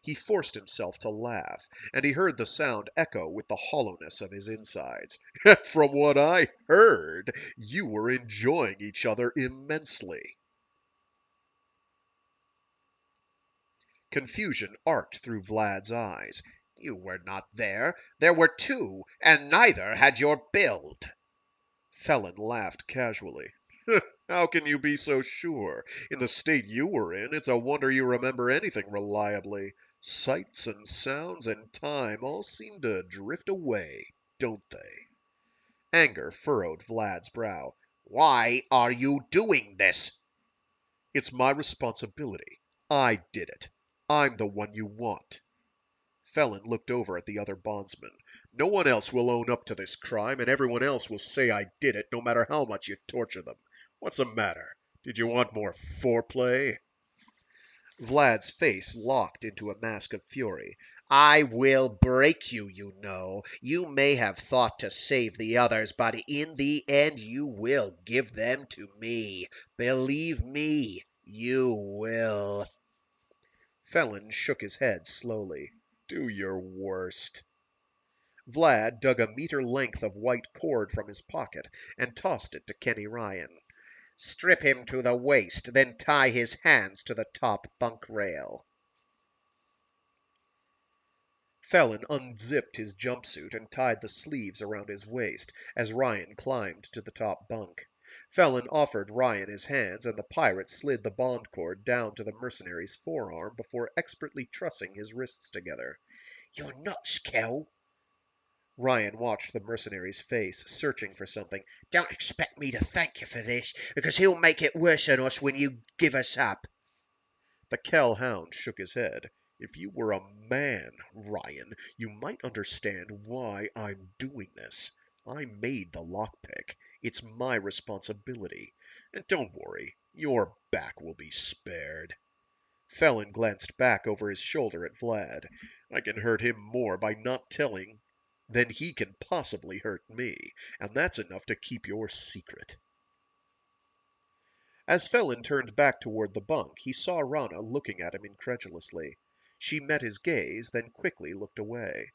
He forced himself to laugh, and he heard the sound echo with the hollowness of his insides. "From what I heard, you were enjoying each other immensely." Confusion arced through Vlad's eyes. "You were not there. There were two, and neither had your build." Phelan laughed casually. "How can you be so sure? In the state you were in, it's a wonder you remember anything reliably. Sights and sounds and time all seem to drift away, don't they?" Anger furrowed Vlad's brow. "Why are you doing this?" "It's my responsibility. I did it. I'm the one you want." Phelan looked over at the other bondsman. "No one else will own up to this crime, and everyone else will say I did it, no matter how much you torture them. What's the matter? Did you want more foreplay?" Vlad's face locked into a mask of fury. "I will break you, you know. You may have thought to save the others, but in the end you will give them to me. Believe me, you will." Phelan shook his head slowly. "Do your worst." Vlad dug a meter length of white cord from his pocket and tossed it to Kenny Ryan. "Strip him to the waist, then tie his hands to the top bunk rail." Phelan unzipped his jumpsuit and tied the sleeves around his waist as Ryan climbed to the top bunk. Phelan offered Ryan his hands, and the pirate slid the bond cord down to the mercenary's forearm before expertly trussing his wrists together. "You're nuts, Kell." Ryan watched the mercenary's face, searching for something. "Don't expect me to thank you for this, because he'll make it worse on us when you give us up." The Kell hound shook his head. "If you were a man, Ryan, you might understand why I'm doing this. I made the lockpick. It's my responsibility. And don't worry, your back will be spared." Phelan glanced back over his shoulder at Vlad. "I can hurt him more by not telling then he can possibly hurt me, and that's enough to keep your secret." As Phelan turned back toward the bunk, he saw Rana looking at him incredulously. She met his gaze, then quickly looked away.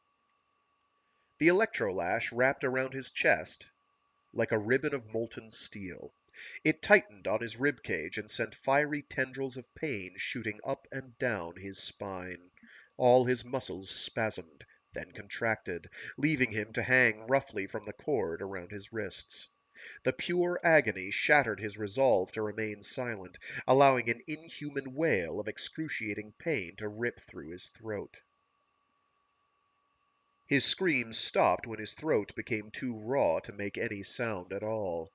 The electrolash wrapped around his chest like a ribbon of molten steel. It tightened on his rib cage and sent fiery tendrils of pain shooting up and down his spine. All his muscles spasmed, then contracted, leaving him to hang roughly from the cord around his wrists. The pure agony shattered his resolve to remain silent, allowing an inhuman wail of excruciating pain to rip through his throat. His screams stopped when his throat became too raw to make any sound at all.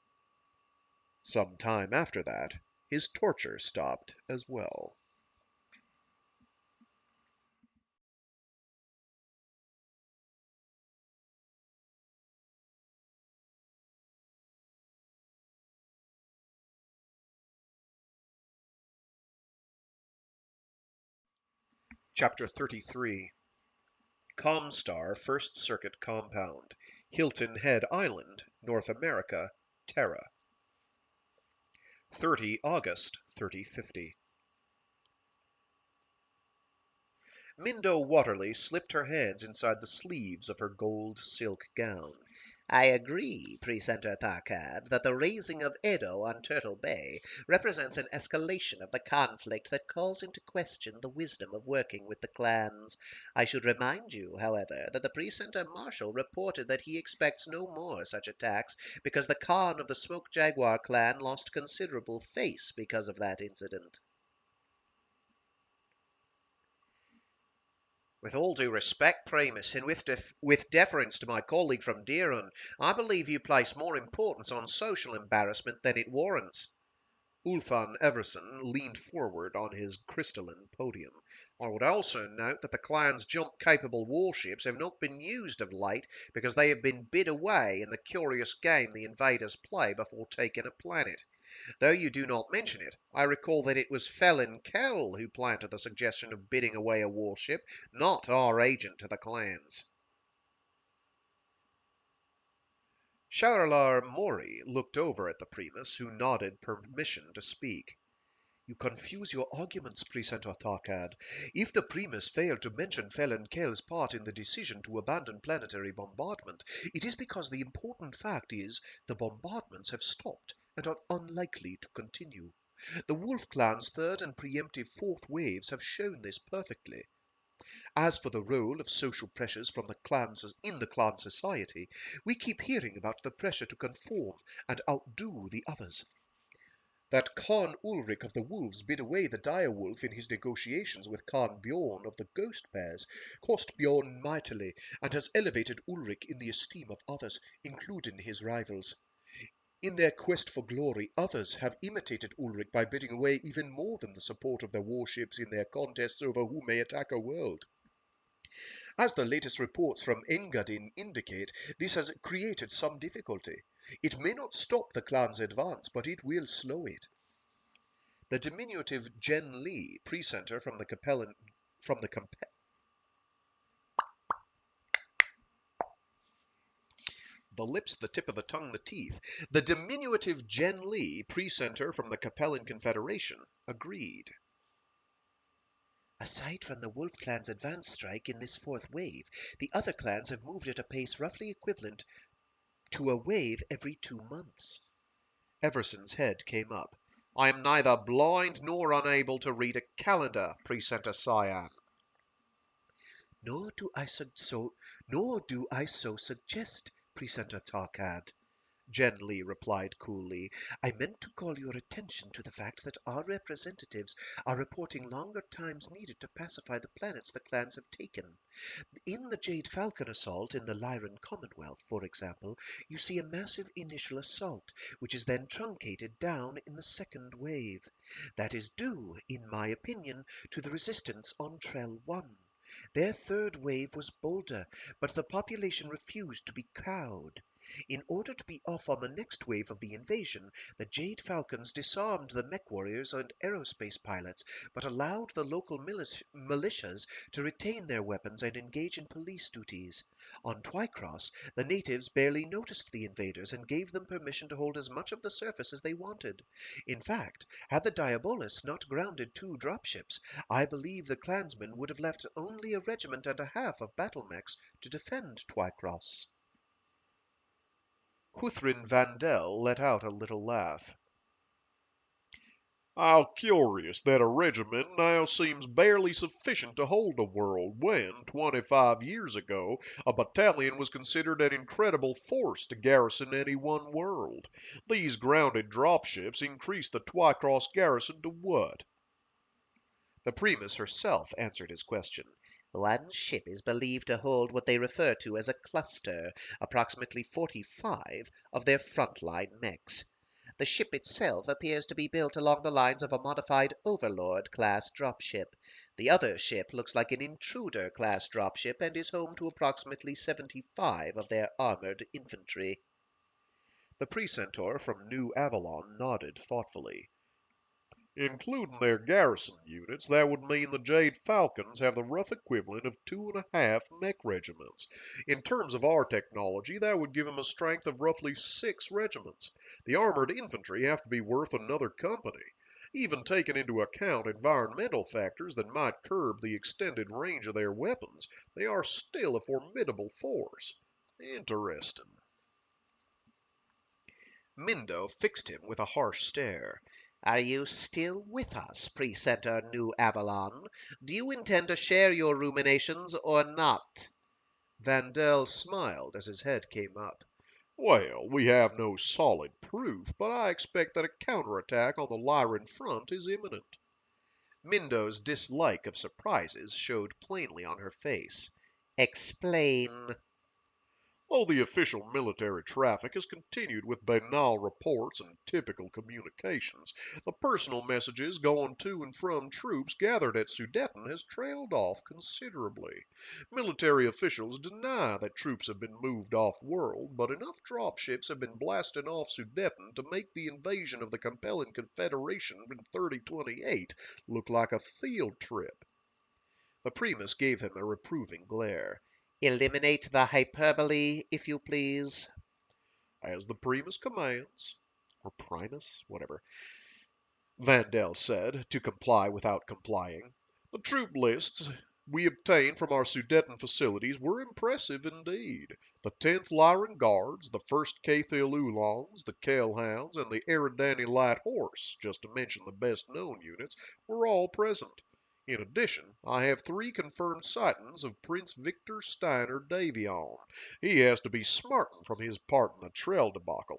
Some time after that, his torture stopped as well. Chapter 33 Comstar First Circuit Compound, Hilton Head Island, North America, Terra. 30 August 3050. Mindo Watterly slipped her hands inside the sleeves of her gold silk gown. "I agree, Precentor Tharkad, that the raising of Edo on Turtle Bay represents an escalation of the conflict that calls into question the wisdom of working with the clans. I should remind you, however, that the Precentor Marshal reported that he expects no more such attacks because the Khan of the Smoke Jaguar clan lost considerable face because of that incident." "With all due respect, Primus, and with deference to my colleague from Deerhun, I believe you place more importance on social embarrassment than it warrants." Ulfan Everson leaned forward on his crystalline podium. "I would also note that the clan's jump-capable warships have not been used of late because they have been bid away in the curious game the invaders play before taking a planet. Though you do not mention it, I recall that it was Phelan Kell who planted the suggestion of bidding away a warship, not our agent to the clans." Shaurlar Mori looked over at the Primus, who nodded permission to speak. "You confuse your arguments, Precentor Tharkad. If the Primus failed to mention Phelan Kell's part in the decision to abandon planetary bombardment, it is because the important fact is the bombardments have stopped and are unlikely to continue. The Wolf Clan's third and preemptive fourth waves have shown this perfectly. As for the role of social pressures from the clans in the clan society, we keep hearing about the pressure to conform and outdo the others. That Khan Ulric of the Wolves bid away the Direwolf in his negotiations with Khan Bjorn of the Ghost Bears cost Bjorn mightily and has elevated Ulric in the esteem of others, including his rivals. In their quest for glory, others have imitated Ulric by bidding away even more than the support of their warships in their contests over who may attack a world. As the latest reports from Engadin indicate, this has created some difficulty. It may not stop the clan's advance, but it will slow it." The diminutive Jen Lee, precentor from the Capellan, from the Comp- the lips, the tip of the tongue, the teeth. The diminutive Jen Lee, precentor from the Capellan Confederation, agreed. "Aside from the Wolf Clan's advance strike in this fourth wave, the other clans have moved at a pace roughly equivalent to a wave every 2 months." Everson's head came up. "I am neither blind nor unable to read a calendar, Precentor Cyan." Nor do I so suggest, Precentor Tarkad," Jen Lee replied coolly. "I meant to call your attention to the fact that our representatives are reporting longer times needed to pacify the planets the clans have taken. In the Jade Falcon assault in the Lyran Commonwealth, for example, you see a massive initial assault, which is then truncated down in the second wave. That is due, in my opinion, to the resistance on Trell 1. Their third wave was bolder, but the population refused to be cowed. In order to be off on the next wave of the invasion, the Jade Falcons disarmed the mech warriors and aerospace pilots, but allowed the local militias to retain their weapons and engage in police duties. On Twycross, the natives barely noticed the invaders and gave them permission to hold as much of the surface as they wanted. In fact, had the Diabolus not grounded 2 dropships, I believe the clansmen would have left only a regiment and a half of battle mechs to defend Twycross. Huthrin Vandel let out a little laugh. How curious that a regiment now seems barely sufficient to hold a world when, 25 years ago, a battalion was considered an incredible force to garrison any one world. These grounded dropships increase the Twycross garrison to what? The Primus herself answered his question. One ship is believed to hold what they refer to as a cluster, approximately 45 of their frontline mechs. The ship itself appears to be built along the lines of a modified Overlord-class dropship. The other ship looks like an Intruder-class dropship and is home to approximately 75 of their armored infantry. The Precentor from New Avalon nodded thoughtfully. Including their garrison units, that would mean the Jade Falcons have the rough equivalent of 2.5 mech regiments. In terms of our technology, that would give them a strength of roughly 6 regiments. The armored infantry have to be worth another company. Even taking into account environmental factors that might curb the extended range of their weapons, they are still a formidable force. Interesting. Mindo fixed him with a harsh stare. Are you still with us, Precentor New Avalon? Do you intend to share your ruminations or not? Vandel smiled as his head came up. Well, we have no solid proof, but I expect that a counterattack on the Lyran front is imminent. Mindo's dislike of surprises showed plainly on her face. Explain. Though the official military traffic has continued with banal reports and typical communications, the personal messages going to and from troops gathered at Sudeten has trailed off considerably. Military officials deny that troops have been moved off-world, but enough dropships have been blasting off Sudeten to make the invasion of the compelling Confederation in 3028 look like a field trip. The Primus gave him a reproving glare. Eliminate the hyperbole, if you please. As the Primus commands. Or Primus? Whatever. Vandel said, to comply without complying. The troop lists we obtained from our Sudeten facilities were impressive indeed. The 10th Lyran Guards, the 1st Cathil Uhlans, the Kell Hounds, and the Eridani Light Horse, just to mention the best known units, were all present. In addition, I have 3 confirmed sightings of Prince Victor Steiner Davion. He has to be smarting from his part in the Trell debacle.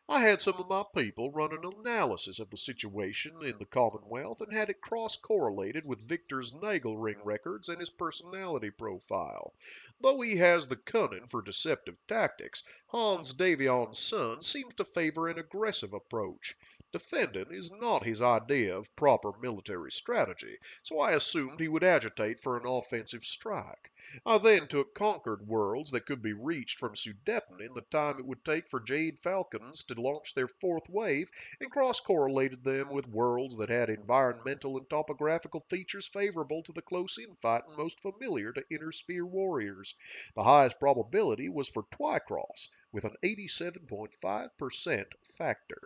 I had some of my people run an analysis of the situation in the Commonwealth and had it cross-correlated with Victor's Nagelring records and his personality profile. Though he has the cunning for deceptive tactics, Hans Davion's son seems to favor an aggressive approach. Defending is not his idea of proper military strategy, so I assumed he would agitate for an offensive strike. I then took conquered worlds that could be reached from Sudeten in the time it would take for Jade Falcons to launch their 4th wave and cross-correlated them with worlds that had environmental and topographical features favorable to the close infight and most familiar to inner sphere warriors. The highest probability was for Twycross, with an 87.5% factor.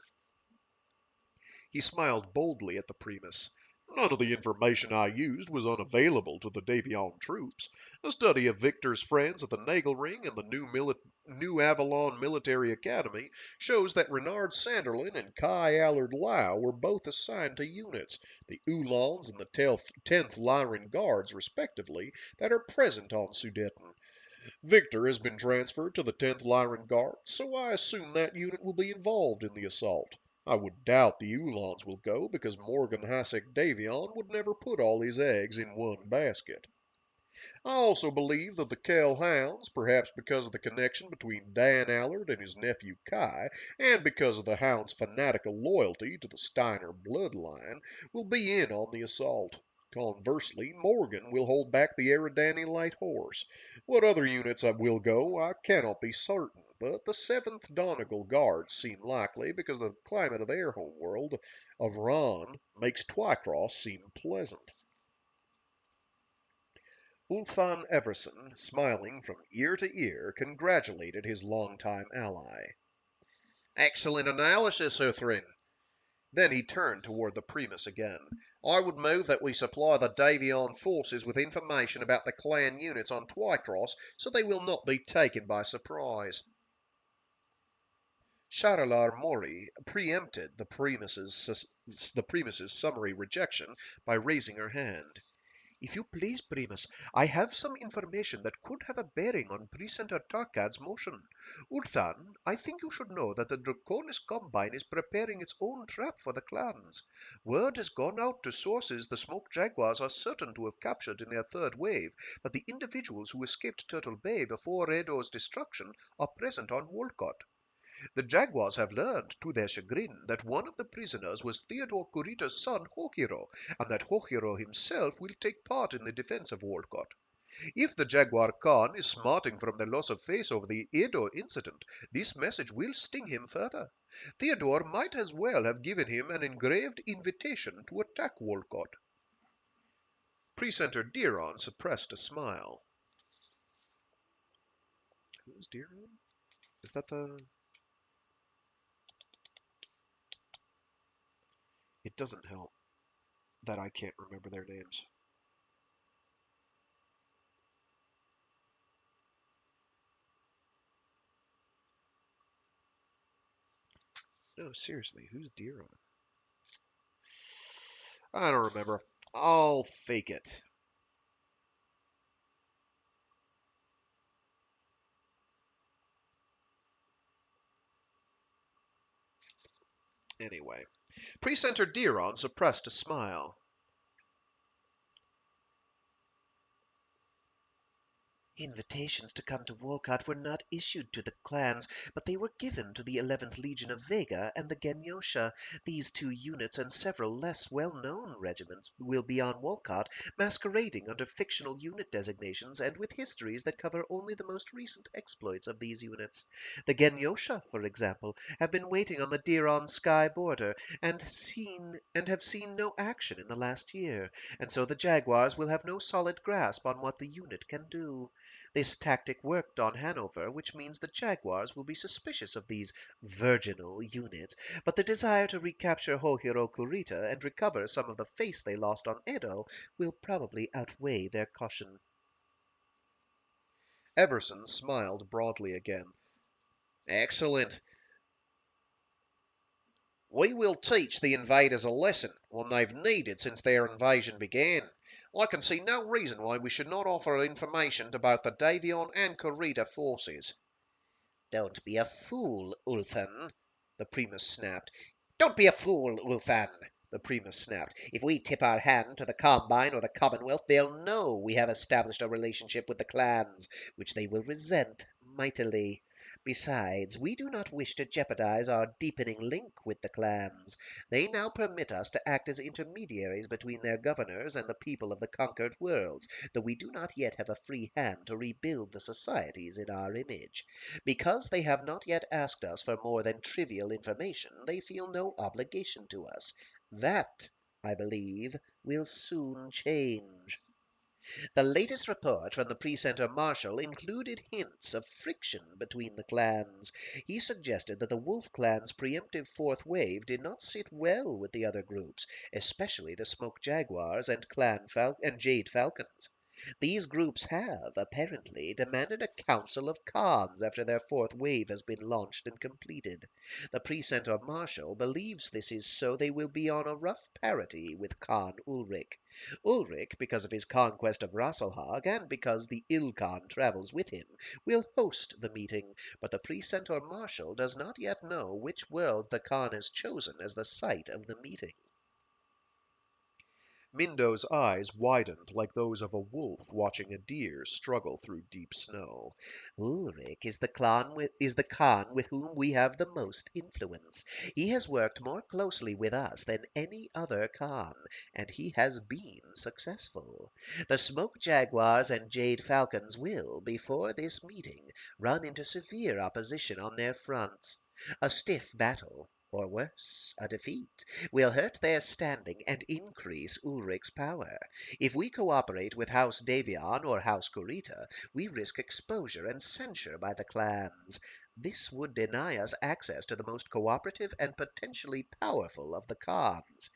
He smiled boldly at the Primus. None of the information I used was unavailable to the Davion troops. A study of Victor's friends at the Nagelring and the New Avalon Military Academy shows that Renard Sanderlin and Kai Allard Lau were both assigned to units, the Uhlans and the 10th Lyran Guards, respectively, that are present on Sudeten. Victor has been transferred to the 10th Lyran Guards, so I assume that unit will be involved in the assault. I would doubt the Uhlans will go because Morgan Hasek Davion would never put all his eggs in one basket. I also believe that the Kell Hounds, perhaps because of the connection between Dan Allard and his nephew Kai, and because of the Hounds' fanatical loyalty to the Steiner bloodline, will be in on the assault. Conversely, Morgan will hold back the Eridani Light Horse. What other units will go, I cannot be certain, but the 7th Donegal Guards seem likely because the climate of their homeworld of Ron makes Twycross seem pleasant. Ulthan Everson, smiling from ear to ear, congratulated his longtime ally. Excellent analysis, Uthrin. Then he turned toward the Primus again. I would move that we supply the Davion forces with information about the clan units on Twycross so they will not be taken by surprise. Sharalar Mori preempted the Primus's summary rejection by raising her hand. If you please, Primus, I have some information that could have a bearing on Precentor Tarkad's motion. Ulthan, I think you should know that the Draconis Combine is preparing its own trap for the clans. Word has gone out to sources the Smoke Jaguars are certain to have captured in their third wave that the individuals who escaped Turtle Bay before Redor's destruction are present on Wolcott. The Jaguars have learned, to their chagrin, that one of the prisoners was Theodore Kurita's son, Hohiro, and that Hohiro himself will take part in the defense of Wolcott. If the Jaguar Khan is smarting from the loss of face over the Edo incident, this message will sting him further. Theodore might as well have given him an engraved invitation to attack Wolcott. Precentor Diron suppressed a smile. Who's Diron? Is that the... It doesn't help that I can't remember their names. No, seriously, who's Diron? I don't remember. I'll fake it. Anyway, Precentor Diron suppressed a smile. Invitations to come to Wolcott were not issued to the clans, but they were given to the 11th Legion of Vega and the Genyosha. These two units and several less well-known regiments will be on Wolcott, masquerading under fictional unit designations and with histories that cover only the most recent exploits of these units. The Genyosha, for example, have been waiting on the Diron sky border and have seen no action in the last year, and so the Jaguars will have no solid grasp on what the unit can do. This tactic worked on Hanover, which means the Jaguars will be suspicious of these virginal units, but the desire to recapture Hohiro Kurita and recover some of the face they lost on Edo will probably outweigh their caution. Everson smiled broadly again. Excellent. We will teach the invaders a lesson, one they've needed since their invasion began. I can see no reason why we should not offer information to both the Davion and Kurita forces. Don't be a fool, Ulthan, the Primus snapped. Don't be a fool, Ulthan, the Primus snapped. If we tip our hand to the Combine or the Commonwealth, they'll know we have established a relationship with the clans, which they will resent mightily. Besides, we do not wish to jeopardize our deepening link with the clans. They now permit us to act as intermediaries between their governors and the people of the conquered worlds, though we do not yet have a free hand to rebuild the societies in our image. Because they have not yet asked us for more than trivial information, they feel no obligation to us. That, I believe, will soon change. The latest report from the Precentor Marshal included hints of friction between the clans. He suggested that the Wolf Clan's preemptive fourth wave did not sit well with the other groups, especially the Smoke Jaguars and and Jade Falcons. These groups have, apparently, demanded a council of Khans after their fourth wave has been launched and completed. The Precentor Marshal believes this is so they will be on a rough parity with Khan Ulric. Ulric, because of his conquest of Rasselhag, and because the Ilkhan travels with him, will host the meeting, but the Precentor Marshal does not yet know which world the Khan has chosen as the site of the meeting. Mindo's eyes widened like those of a wolf watching a deer struggle through deep snow. Ulric is the Khan with whom we have the most influence. He has worked more closely with us than any other Khan, and he has been successful. The Smoke Jaguars and Jade Falcons will, before this meeting, run into severe opposition on their fronts. A stiff battle, or worse, a defeat, will hurt their standing and increase Ulric's power. If we cooperate with House Davion or House Kurita, we risk exposure and censure by the clans. This would deny us access to the most cooperative and potentially powerful of the Khans.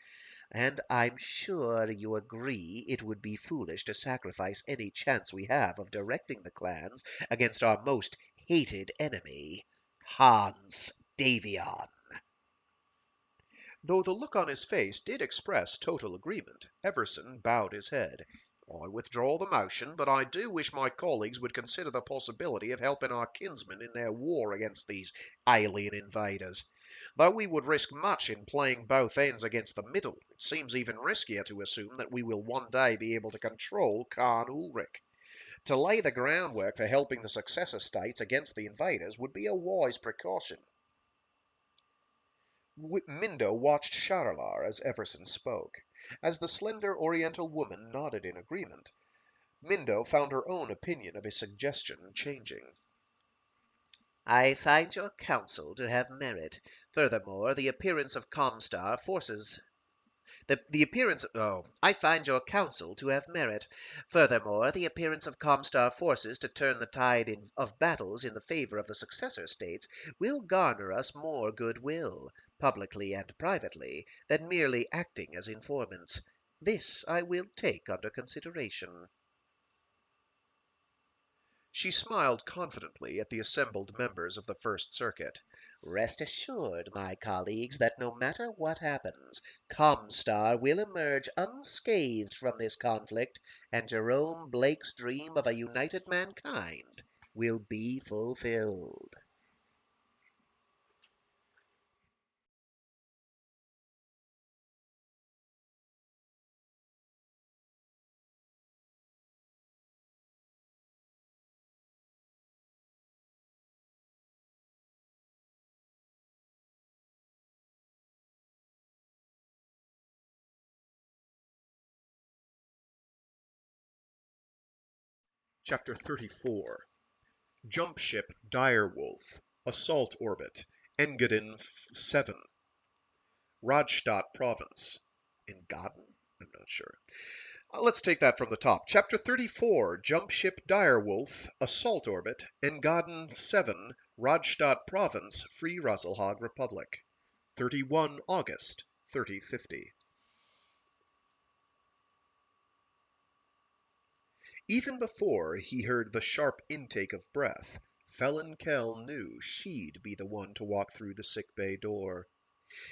And I'm sure you agree it would be foolish to sacrifice any chance we have of directing the clans against our most hated enemy, Hans Davion. Though the look on his face did express total agreement, Everson bowed his head. I withdraw the motion, but I do wish my colleagues would consider the possibility of helping our kinsmen in their war against these alien invaders. Though we would risk much in playing both ends against the middle, it seems even riskier to assume that we will one day be able to control Khan Ulric. To lay the groundwork for helping the successor states against the invaders would be a wise precaution. Mindo watched Sharalar as Everson spoke. As the slender Oriental woman nodded in agreement, Mindo found her own opinion of his suggestion changing. I find your counsel to have merit. Furthermore, the appearance of Comstar forces the appearance I find your counsel to have merit. Furthermore, the appearance of Comstar forces to turn the tide of battles in the favor of the successor states will garner us more goodwill, publicly and privately, than merely acting as informants. This I will take under consideration. She smiled confidently at the assembled members of the First Circuit. Rest assured, my colleagues, that no matter what happens, Comstar will emerge unscathed from this conflict, and Jerome Blake's dream of a united mankind will be fulfilled. Chapter 34 Jump Ship Direwolf Assault Orbit Engadin 7 Radstadt Province. Engadin? I'm not sure. Let's take that from the top. Chapter 34 Jump Ship Direwolf Assault Orbit Engadin 7 Radstadt Province Free Ruzzlehog Republic. 31 August 3050. Even before he heard the sharp intake of breath, Phelan Kell knew she'd be the one to walk through the sickbay door.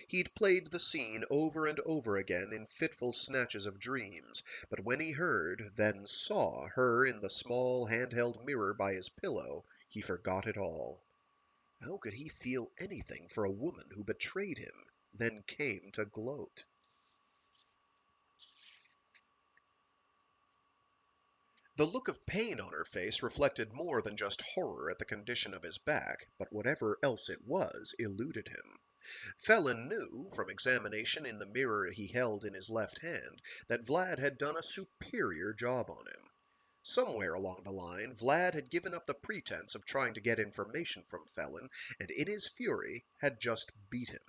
He'd played the scene over and over again in fitful snatches of dreams, but when he heard, then saw, her in the small handheld mirror by his pillow, he forgot it all. How could he feel anything for a woman who betrayed him, then came to gloat? The look of pain on her face reflected more than just horror at the condition of his back, but whatever else it was eluded him. Phelan knew, from examination in the mirror he held in his left hand, that Vlad had done a superior job on him. Somewhere along the line, Vlad had given up the pretense of trying to get information from Phelan, and in his fury had just beat him.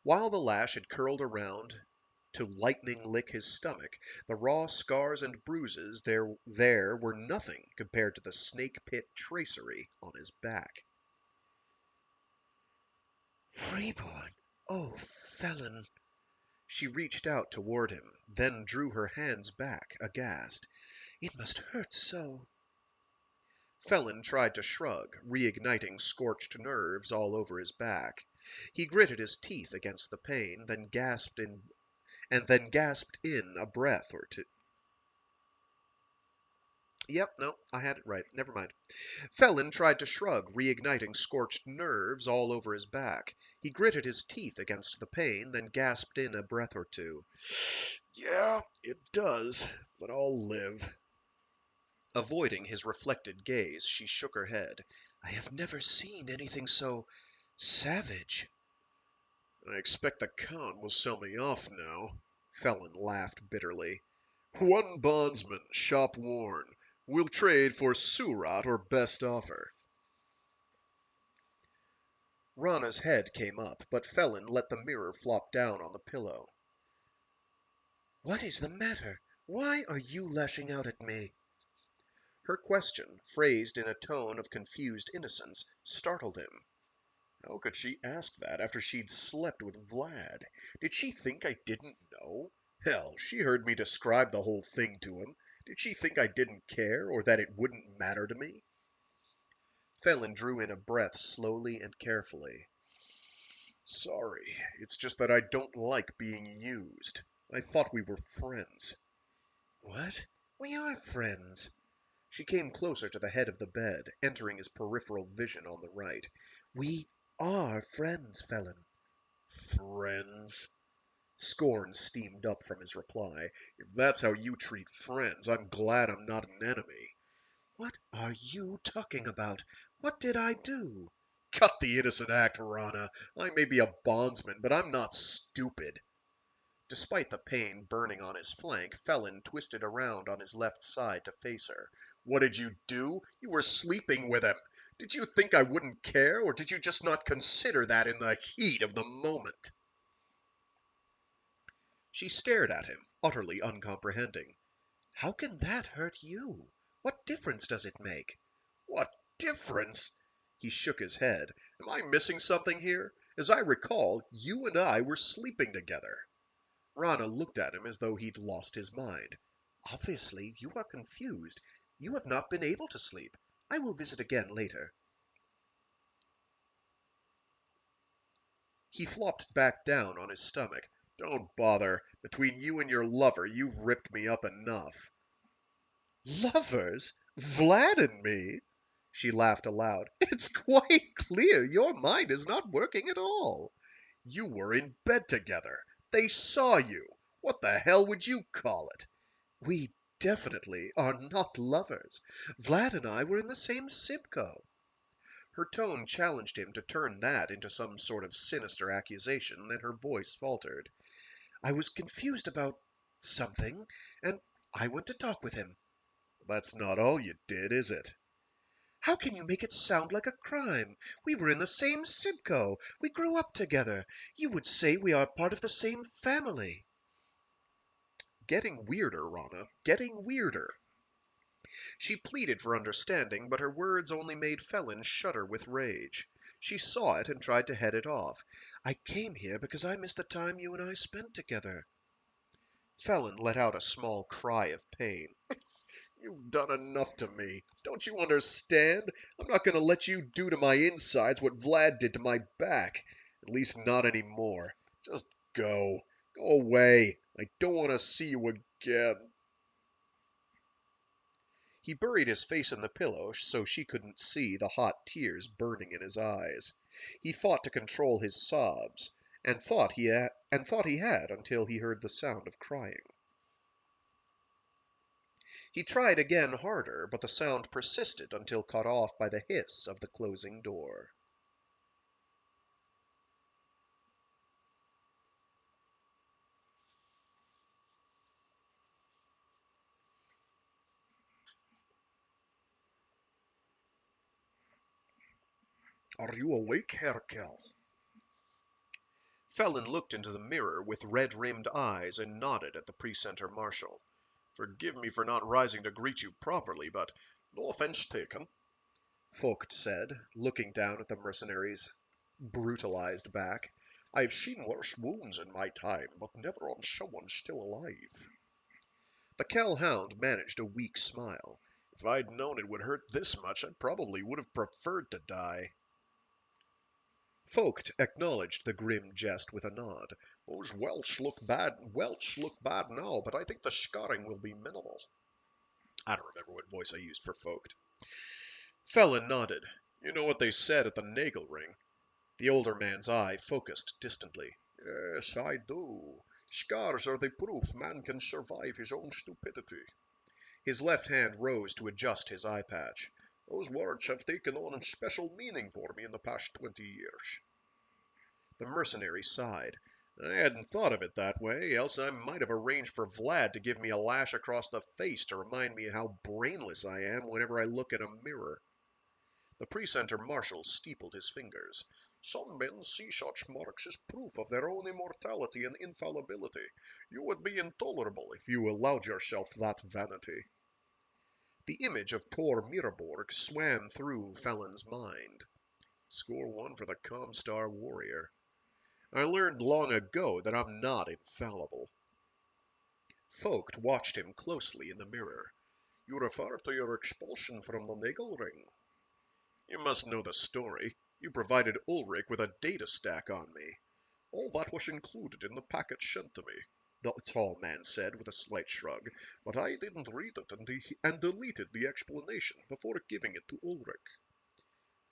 While the lash had curled around to lightning lick his stomach, the raw scars and bruises there were nothing compared to the snake pit tracery on his back. Freeborn! Oh, Phelan! She reached out toward him, then drew her hands back, aghast. It must hurt so. Phelan tried to shrug, reigniting scorched nerves all over his back. He gritted his teeth against the pain, then gasped in a breath or two. Yep, no, I had it right. Never mind. Phelan tried to shrug, reigniting scorched nerves all over his back. He gritted his teeth against the pain, then gasped in a breath or two. Yeah, it does, but I'll live. Avoiding his reflected gaze, she shook her head. I have never seen anything so savage. I expect the Khan will sell me off now. Phelan laughed bitterly. One bondsman, shop worn. We'll trade for Surat or best offer. Rana's head came up, but Phelan let the mirror flop down on the pillow. What is the matter? Why are you lashing out at me? Her question, phrased in a tone of confused innocence, startled him. How could she ask that after she'd slept with Vlad? Did she think I didn't know? Hell, she heard me describe the whole thing to him. Did she think I didn't care, or that it wouldn't matter to me? Phelan drew in a breath slowly and carefully. Sorry, it's just that I don't like being used. I thought we were friends. What? We are friends. She came closer to the head of the bed, entering his peripheral vision on the right. We are friends, Phelan. Friends? Scorn steamed up from his reply. If that's how you treat friends, I'm glad I'm not an enemy. What are you talking about? What did I do? Cut the innocent act, Rana. I may be a bondsman, but I'm not stupid. Despite the pain burning on his flank, Phelan twisted around on his left side to face her. What did you do? You were sleeping with him. Did you think I wouldn't care, or did you just not consider that in the heat of the moment? She stared at him, utterly uncomprehending. How can that hurt you? What difference does it make? What difference? He shook his head. Am I missing something here? As I recall, you and I were sleeping together. Rana looked at him as though he'd lost his mind. Obviously, you are confused. You have not been able to sleep. I will visit again later. He flopped back down on his stomach. Don't bother. Between you and your lover, you've ripped me up enough. Lovers? Vlad and me? She laughed aloud. It's quite clear your mind is not working at all. You were in bed together. They saw you. What the hell would you call it? We definitely are not lovers. Vlad and I were in the same Sibco. Her tone challenged him to turn that into some sort of sinister accusation, then her voice faltered. I was confused about something, and I went to talk with him. That's not all you did, is it? How can you make it sound like a crime? We were in the same Sibco. We grew up together. You would say we are part of the same family. Getting weirder, Rana. Getting weirder. She pleaded for understanding, but her words only made Phelan shudder with rage. She saw it and tried to head it off. I came here because I miss the time you and I spent together. Phelan let out a small cry of pain. You've done enough to me. Don't you understand? I'm not going to let you do to my insides what Vlad did to my back. At least not any more. Just go. Go away. I don't want to see you again. He buried his face in the pillow so she couldn't see the hot tears burning in his eyes. He fought to control his sobs, and thought he had until he heard the sound of crying. He tried again harder, but the sound persisted until cut off by the hiss of the closing door. Are you awake, Herr Kell? Phelan looked into the mirror with red-rimmed eyes and nodded at the precentor marshal. Forgive me for not rising to greet you properly, but no offense taken, Vogt said, looking down at the mercenary's brutalized back. I've seen worse wounds in my time, but never on someone still alive. The Kell hound managed a weak smile. If I'd known it would hurt this much, I probably would have preferred to die. Vogt acknowledged the grim jest with a nod. Those welts look bad now, but I think the scarring will be minimal. I don't remember what voice I used for Vogt. Phelan nodded. You know what they said at the Nagel ring? The older man's eye focused distantly. Yes, I do. Scars are the proof man can survive his own stupidity. His left hand rose to adjust his eye patch. Those words have taken on a special meaning for me in the past 20 years. The mercenary sighed. I hadn't thought of it that way, else I might have arranged for Vlad to give me a lash across the face to remind me how brainless I am whenever I look in a mirror. The precentor marshal steepled his fingers. Some men see such marks as proof of their own immortality and infallibility. You would be intolerable if you allowed yourself that vanity. The image of poor Miraborg swam through Phelan's mind. Score one for the Comstar warrior. I learned long ago that I'm not infallible. Vogt watched him closely in the mirror. You refer to your expulsion from the Nagel ring. You must know the story. You provided Ulric with a data stack on me. All that was included in the packet sent to me, the tall man said with a slight shrug, but I didn't read it and deleted the explanation before giving it to Ulric.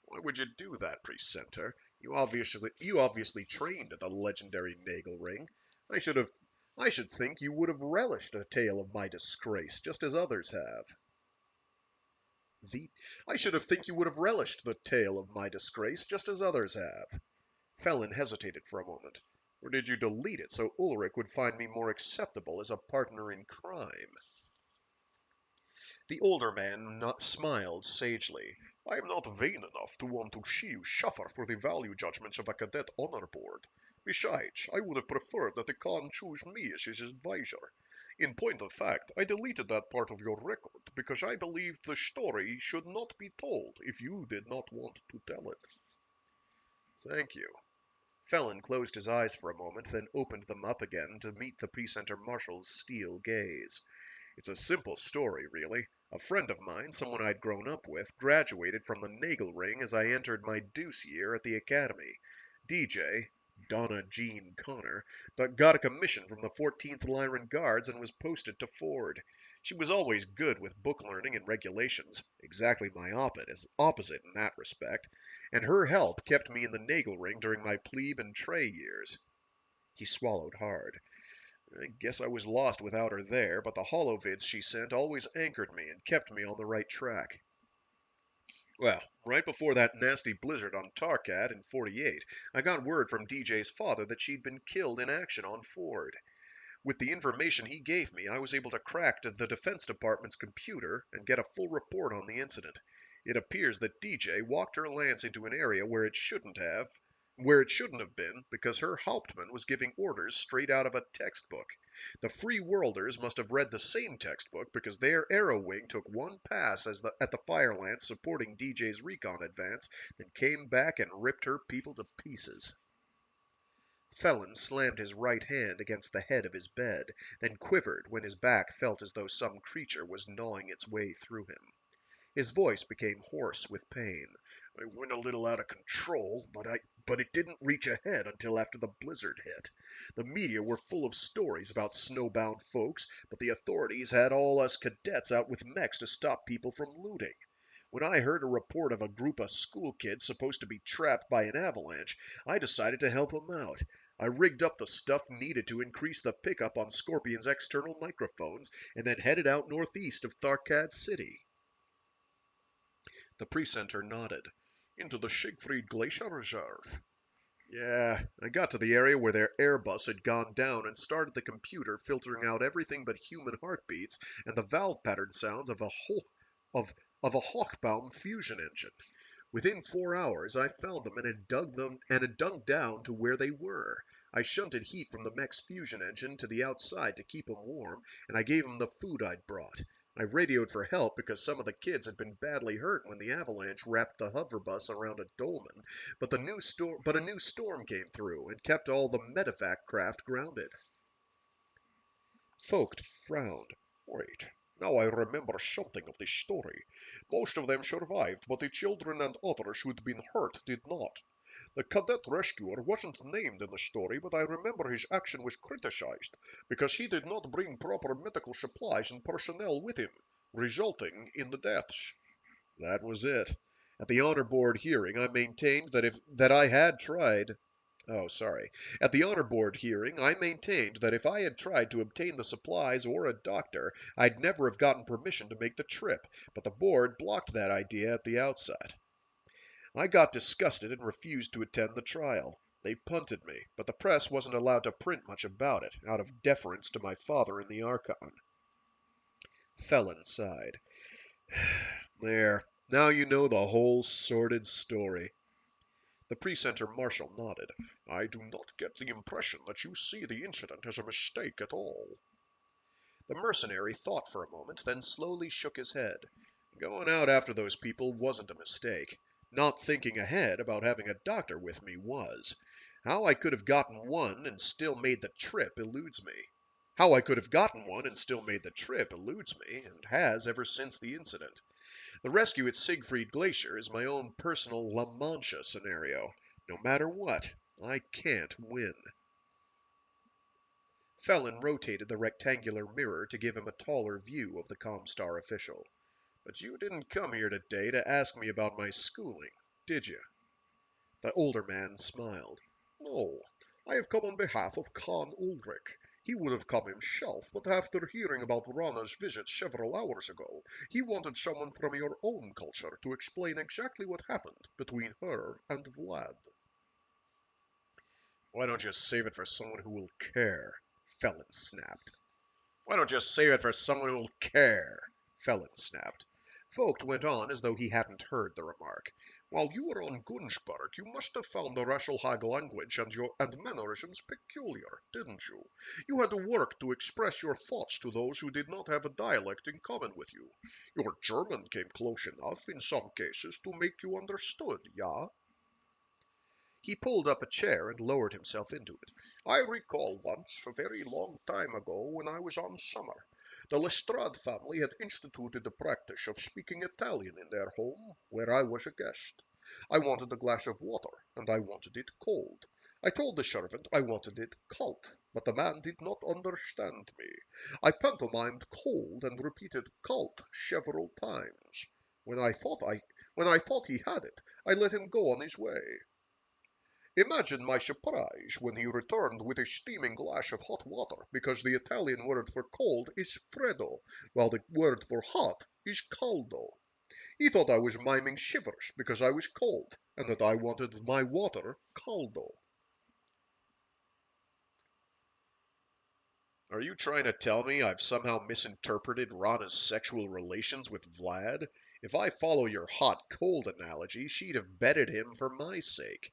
Why would you do that, Precentor? You obviously trained at the legendary Nagel ring. I should think you would have relished a tale of my disgrace, just as others have. I should have think you would have relished the tale of my disgrace, just as others have. Phelan hesitated for a moment. Or did you delete it so Ulric would find me more acceptable as a partner in crime? The older man smiled sagely. I am not vain enough to want to see you suffer for the value judgments of a cadet honor board. Besides, I would have preferred that the Khan choose me as his advisor. In point of fact, I deleted that part of your record because I believed the story should not be told if you did not want to tell it. Thank you. Phelan closed his eyes for a moment, then opened them up again to meet the precentor marshal's steel gaze. It's a simple story, really. A friend of mine, someone I'd grown up with, graduated from the Nagel ring as I entered my deuce year at the academy. DJ, Donna Jean Connor, got a commission from the 14th Lyran Guards and was posted to Ford. She was always good with book learning and regulations, exactly my opposite in that respect, and her help kept me in the Nagel ring during my plebe and tray years. He swallowed hard. I guess I was lost without her there, but the holovids she sent always anchored me and kept me on the right track. Well, right before that nasty blizzard on Tarkat in 48, I got word from DJ's father that she'd been killed in action on Ford. With the information he gave me, I was able to crack the Defense Department's computer and get a full report on the incident. It appears that DJ walked her lance into an area where it shouldn't have been, because her Hauptmann was giving orders straight out of a textbook. The Free Worlders must have read the same textbook because their arrow wing took one pass at the fire lance supporting DJ's recon advance, then came back and ripped her people to pieces. Phelan slammed his right hand against the head of his bed, then quivered when his back felt as though some creature was gnawing its way through him. His voice became hoarse with pain. I went a little out of control, but it didn't reach a head until after the blizzard hit. The media were full of stories about snowbound folks, but the authorities had all us cadets out with mechs to stop people from looting. When I heard a report of a group of school kids supposed to be trapped by an avalanche, I decided to help them out. I rigged up the stuff needed to increase the pickup on Scorpion's external microphones, and then headed out northeast of Tharkad City. The precentor nodded. Into the Siegfried Glacier Reserve. Yeah, I got to the area where their Airbus had gone down and started the computer filtering out everything but human heartbeats and the valve pattern sounds of a Hawkbaum fusion engine. Within 4 hours I found them and had dug down to where they were. I shunted heat from the mech's fusion engine to the outside to keep 'em warm, and I gave 'em the food I'd brought. I radioed for help because some of the kids had been badly hurt when the avalanche wrapped the hoverbus around a dolmen, but a new storm came through and kept all the medevac craft grounded. Vogt frowned. Wait, now I remember something of this story. Most of them survived, but the children and others who'd been hurt did not. The cadet rescuer wasn't named in the story, but I remember his action was criticized because he did not bring proper medical supplies and personnel with him. resulting in the deaths. That was it. At the honor board hearing, I maintained that I had tried. Oh, sorry. At the honor board hearing, I maintained that if I had tried to obtain the supplies or a doctor, I'd never have gotten permission to make the trip, but the board blocked that idea at the outset. I got disgusted and refused to attend the trial. They punted me, but the press wasn't allowed to print much about it, out of deference to my father in the Archon. Phelan sighed. There, now you know the whole sordid story. The precentor marshal nodded. I do not get the impression that you see the incident as a mistake at all. The mercenary thought for a moment, then slowly shook his head. Going out after those people wasn't a mistake. Not thinking ahead about having a doctor with me was. How I could have gotten one and still made the trip eludes me. How I could have gotten one and still made the trip eludes me, and has ever since the incident. The rescue at Siegfried Glacier is my own personal La Mancha scenario. No matter what, I can't win. Phelan rotated the rectangular mirror to give him a taller view of the Comstar official. But you didn't come here today to ask me about my schooling, did you? The older man smiled. No, I have come on behalf of Khan Ulric. He would have come himself, but after hearing about Rana's visit several hours ago, he wanted someone from your own culture to explain exactly what happened between her and Vlad. Why don't you save it for someone who will care? Phelan snapped. Why don't you save it for someone who will care? Phelan snapped. Vogt went on as though he hadn't heard the remark. While you were on Gunzburg, you must have found the Rasselhag language and mannerisms peculiar, didn't you? You had to work to express your thoughts to those who did not have a dialect in common with you. Your German came close enough, in some cases, to make you understood, ja? He pulled up a chair and lowered himself into it. I recall once, a very long time ago, when I was on summer, the Lestrade family had instituted the practice of speaking Italian in their home, where I was a guest. I wanted a glass of water, and I wanted it cold. I told the servant I wanted it cold, but the man did not understand me. I pantomimed cold and repeated cold several times. When I thought he had it, I let him go on his way. Imagine my surprise when he returned with a steaming glass of hot water, because the Italian word for cold is freddo, while the word for hot is caldo. He thought I was miming shivers because I was cold, and that I wanted my water caldo. Are you trying to tell me I've somehow misinterpreted Rana's sexual relations with Vlad? If I follow your hot-cold analogy, she'd have bedded him for my sake.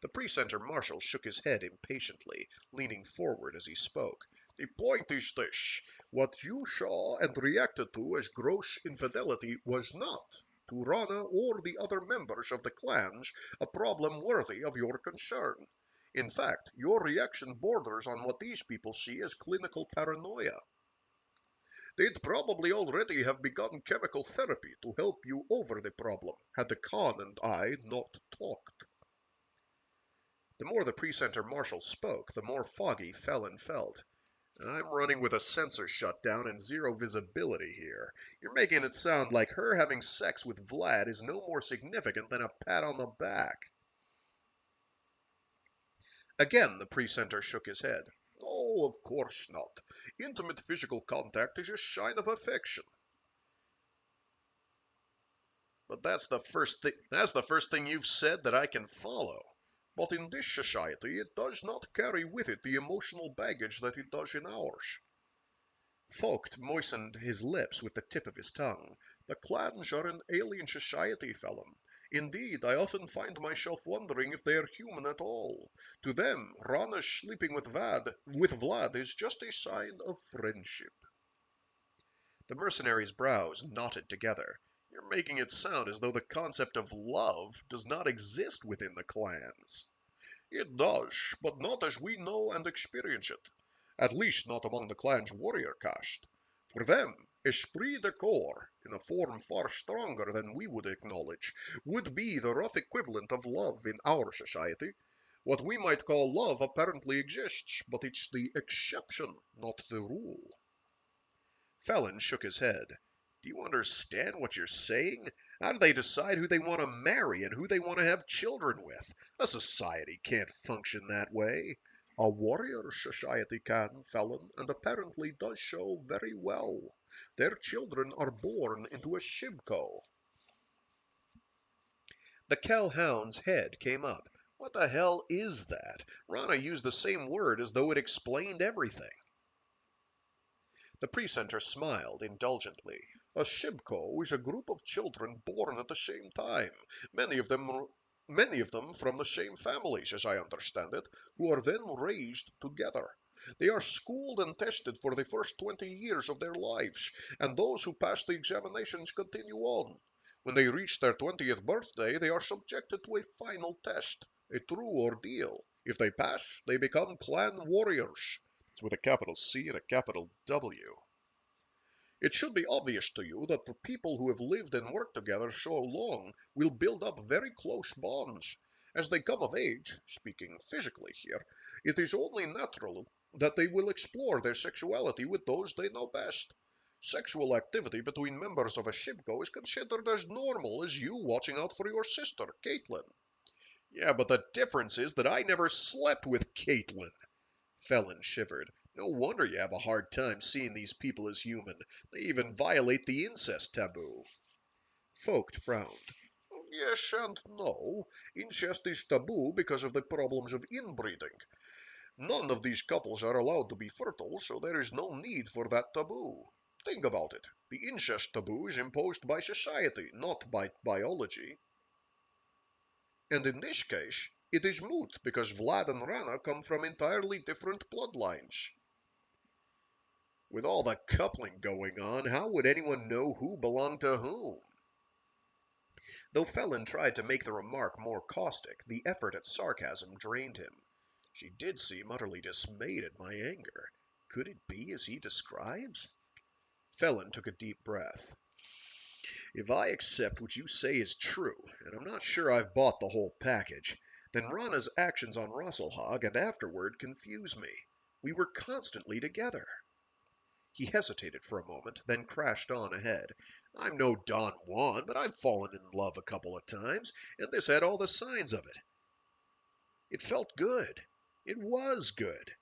The precentor marshal shook his head impatiently, leaning forward as he spoke. The point is this. What you saw and reacted to as gross infidelity was not, to Rana or the other members of the clans, a problem worthy of your concern. In fact, your reaction borders on what these people see as clinical paranoia. They'd probably already have begun chemical therapy to help you over the problem, had the Khan and I not talked. The more the precentor marshal spoke, the more foggy Phelan felt. I'm running with a sensor shutdown and zero visibility here. You're making it sound like her having sex with Vlad is no more significant than a pat on the back. Again the precentor shook his head. Oh, of course not. Intimate physical contact is a sign of affection. But that's the first thing you've said that I can follow. But in this society it does not carry with it the emotional baggage that it does in ours. Vogt moistened his lips with the tip of his tongue. The clans are an alien society, Phelan. Indeed, I often find myself wondering if they are human at all. To them, Rana's sleeping with Vlad is just a sign of friendship. The mercenary's brows knotted together. You're making it sound as though the concept of love does not exist within the clans. It does, but not as we know and experience it. At least not among the clan's warrior caste. For them, esprit de corps, in a form far stronger than we would acknowledge, would be the rough equivalent of love in our society. What we might call love apparently exists, but it's the exception, not the rule. Phelan shook his head. Do you understand what you're saying? How do they decide who they want to marry and who they want to have children with? A society can't function that way. A warrior society can, Phelan, and apparently does so very well. Their children are born into a shibko. The Kell hound's head came up. What the hell is that? Rana used the same word as though it explained everything. The precentor smiled indulgently. A shibko is a group of children born at the same time, many of them many of them from the same families, as I understand it, who are then raised together. They are schooled and tested for the first 20 years of their lives, and those who pass the examinations continue on. When they reach their 20th birthday, they are subjected to a final test, a true ordeal. If they pass, they become clan warriors. It's with a capital C and a capital W. It should be obvious to you that the people who have lived and worked together so long will build up very close bonds. As they come of age, speaking physically here, it is only natural that they will explore their sexuality with those they know best. Sexual activity between members of a shibko is considered as normal as you watching out for your sister, Caitlin. Yeah, but the difference is that I never slept with Caitlin. Phelan shivered. No wonder you have a hard time seeing these people as human. They even violate the incest taboo. Vogt frowned. Yes and no. Incest is taboo because of the problems of inbreeding. None of these couples are allowed to be fertile, so there is no need for that taboo. Think about it. The incest taboo is imposed by society, not by biology. And in this case, it is moot because Vlad and Rana come from entirely different bloodlines. With all the coupling going on, how would anyone know who belonged to whom? Though Phelan tried to make the remark more caustic, the effort at sarcasm drained him. She did seem utterly dismayed at my anger. Could it be as he describes? Phelan took a deep breath. If I accept what you say is true, and I'm not sure I've bought the whole package, then Rana's actions on Rosselhog and afterward confuse me. We were constantly together. He hesitated for a moment, then crashed on ahead. I'm no Don Juan, but I've fallen in love a couple of times, and this had all the signs of it. It felt good. It was good.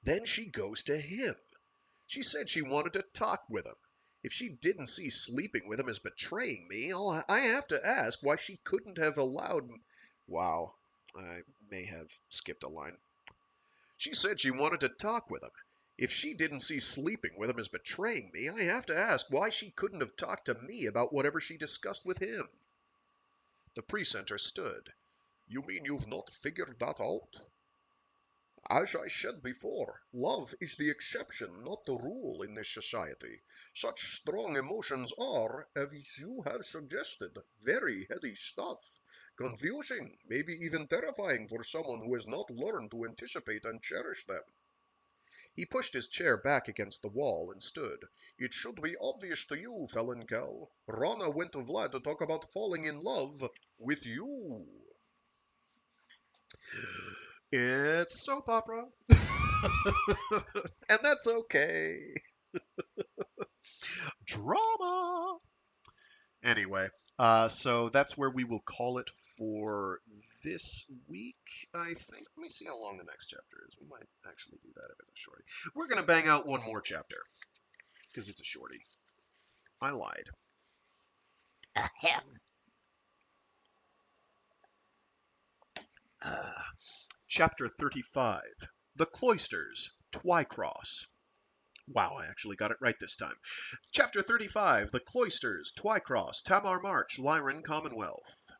Then she goes to him. She said she wanted to talk with him. If she didn't see sleeping with him as betraying me, I have to ask why she couldn't have allowed. Wow, I may have skipped a line. She said she wanted to talk with him. If she didn't see sleeping with him as betraying me, I have to ask why she couldn't have talked to me about whatever she discussed with him. The precentor stood. You mean you've not figured that out? As I said before, love is the exception, not the rule in this society. Such strong emotions are, as you have suggested, very heady stuff. Confusing, maybe even terrifying for someone who has not learned to anticipate and cherish them. He pushed his chair back against the wall and stood. It should be obvious to you, Phelan Kell. Rana went to Vlad to talk about falling in love with you. It's soap opera. And that's okay. Drama. Anyway, so that's where we will call it for this week, I think. Let me see how long the next chapter is. We might actually do that if it's a shorty. We're going to bang out one more chapter because it's a shorty. I lied. Ahem. Chapter 35 The Cloisters, Twycross. Wow, I actually got it right this time. Chapter 35 The Cloisters, Twycross, Tamar March, Lyran Commonwealth.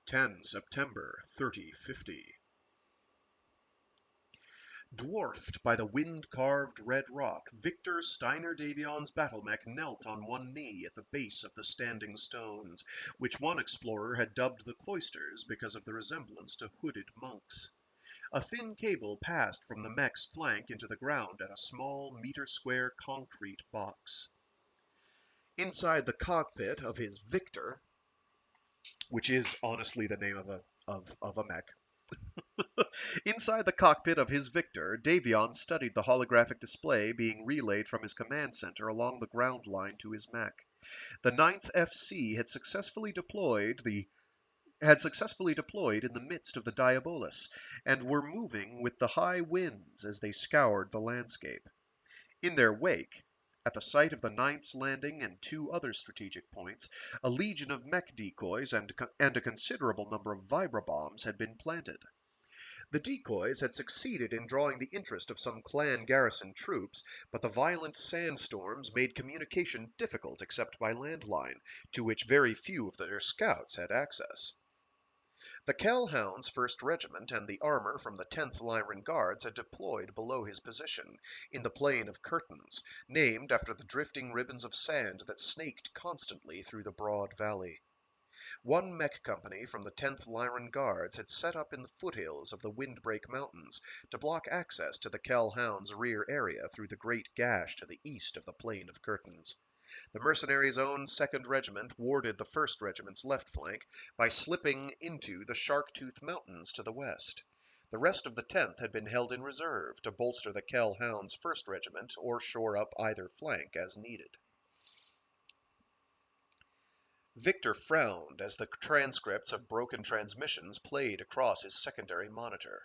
10 September 3050. Dwarfed by the wind-carved red rock, Victor Steiner Davion's battle-mech knelt on one knee at the base of the standing stones, which one explorer had dubbed the cloisters because of the resemblance to hooded monks. A thin cable passed from the mech's flank into the ground at a small meter-square concrete box. Inside the cockpit of his Victor, which is honestly the name of a mech, inside the cockpit of his Victor, Davion studied the holographic display being relayed from his command center along the ground line to his mech. The 9th FC had successfully deployed in the midst of the Diabolus, and were moving with the high winds as they scoured the landscape. In their wake, at the site of the Ninth's landing and two other strategic points, a legion of mech decoys and a considerable number of vibrobombs had been planted. The decoys had succeeded in drawing the interest of some clan garrison troops, but the violent sandstorms made communication difficult except by landline, to which very few of their scouts had access. The Kell Hound's 1st Regiment and the armor from the 10th Lyran Guards had deployed below his position, in the plain of curtains, named after the drifting ribbons of sand that snaked constantly through the broad valley. One mech company from the 10th Lyran Guards had set up in the foothills of the Windbreak Mountains to block access to the Kell Hound's rear area through the great gash to the east of the plain of curtains. The mercenaries' own 2nd Regiment warded the 1st Regiment's left flank by slipping into the Shark-Tooth Mountains to the west. The rest of the 10th had been held in reserve to bolster the Kell Hound's 1st Regiment or shore up either flank as needed. Victor frowned as the transcripts of broken transmissions played across his secondary monitor.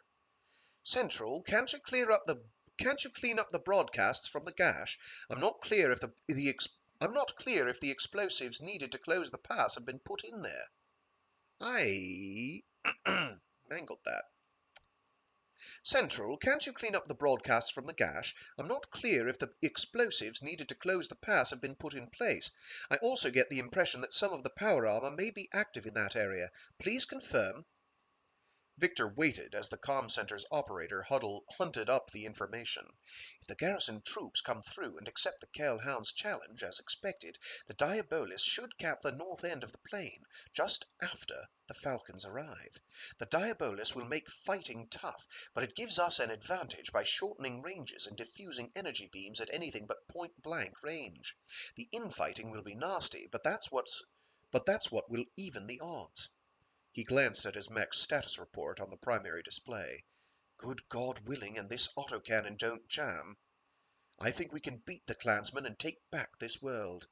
Central, can't you clean up the broadcasts from the gash? I'm not clear if the explosives needed to close the pass have been put in there. I mangled that. Central, can't you clean up the broadcasts from the gash? I'm not clear if the explosives needed to close the pass have been put in place. I also get the impression that some of the power armor may be active in that area. Please confirm. Victor waited as the comm center's operator hunted up the information. If the garrison troops come through and accept the Kell Hound's challenge, as expected, the Diabolus should cap the north end of the plain, just after the Falcons arrive. The Diabolus will make fighting tough, but it gives us an advantage by shortening ranges and diffusing energy beams at anything but point-blank range. The infighting will be nasty, but that's what will even the odds. He glanced at his mech's status report on the primary display. Good God willing, and this autocannon don't jam. I think we can beat the clansmen and take back this world.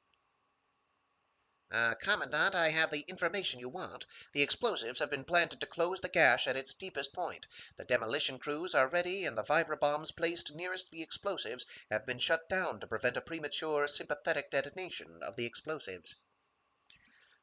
Commandant, I have the information you want. The explosives have been planted to close the gash at its deepest point. The demolition crews are ready, and the vibrobombs placed nearest the explosives have been shut down to prevent a premature sympathetic detonation of the explosives.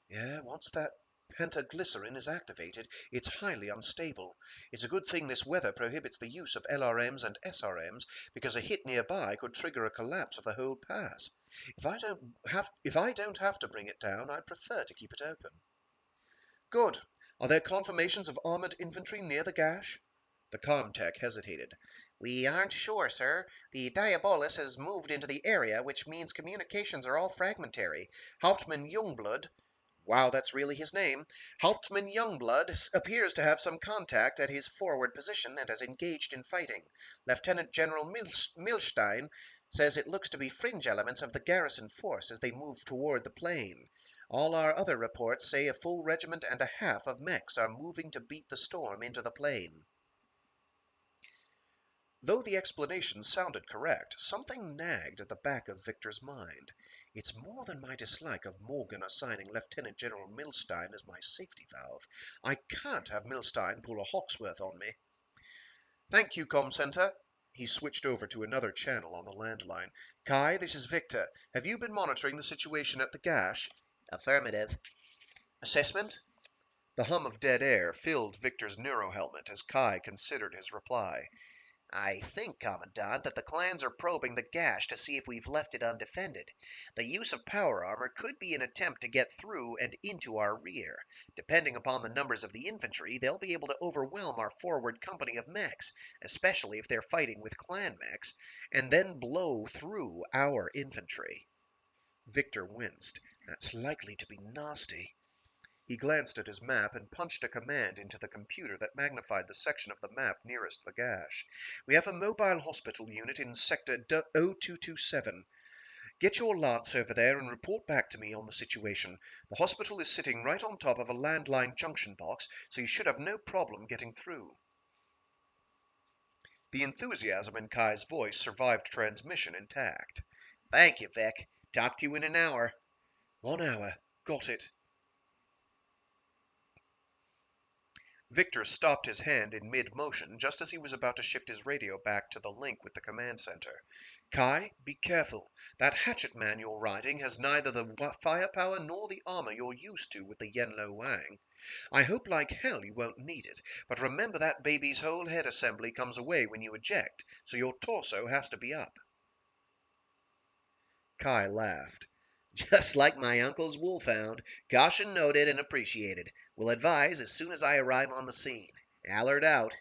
Yeah, once that pentaglycerin is activated, it's highly unstable. It's a good thing this weather prohibits the use of LRMs and SRMs, because a hit nearby could trigger a collapse of the whole pass. If I don't have to bring it down, I'd prefer to keep it open. Good. Are there confirmations of armored infantry near the gash? The Comtech hesitated. We aren't sure, sir. The Diabolus has moved into the area, which means communications are all fragmentary. Hauptmann Youngblood, wow, that's really his name. Hauptmann Youngblood appears to have some contact at his forward position and has engaged in fighting. Lieutenant General Milstein says it looks to be fringe elements of the garrison force as they move toward the plain. All our other reports say a full regiment and a half of mechs are moving to beat the storm into the plain. Though the explanation sounded correct, something nagged at the back of Victor's mind. It's more than my dislike of Morgan assigning Lieutenant General Milstein as my safety valve. I can't have Milstein pull a Hawksworth on me. Thank you, ComCenter. He switched over to another channel on the landline. Kai, this is Victor. Have you been monitoring the situation at the gash? Affirmative. Assessment? The hum of dead air filled Victor's neurohelmet as Kai considered his reply. I think, Commandant, that the clans are probing the gash to see if we've left it undefended. The use of power armor could be an attempt to get through and into our rear. Depending upon the numbers of the infantry, they'll be able to overwhelm our forward company of mechs, especially if they're fighting with clan mechs, and then blow through our infantry. Victor winced. That's likely to be nasty. He glanced at his map and punched a command into the computer that magnified the section of the map nearest the gash. We have a mobile hospital unit in sector 0227. Get your lance over there and report back to me on the situation. The hospital is sitting right on top of a landline junction box, so you should have no problem getting through. The enthusiasm in Kai's voice survived transmission intact. Thank you, Vic. Talk to you in an hour. 1 hour. Got it. Victor stopped his hand in mid-motion just as he was about to shift his radio back to the link with the command center. Kai, be careful. That hatchet man you're riding has neither the firepower nor the armor you're used to with the Yenlo Wang. I hope like hell you won't need it, but remember that baby's whole head assembly comes away when you eject, so your torso has to be up. Kai laughed. Just like my uncle's wolfhound. Caution noted and appreciated. Will advise as soon as I arrive on the scene. Allard out.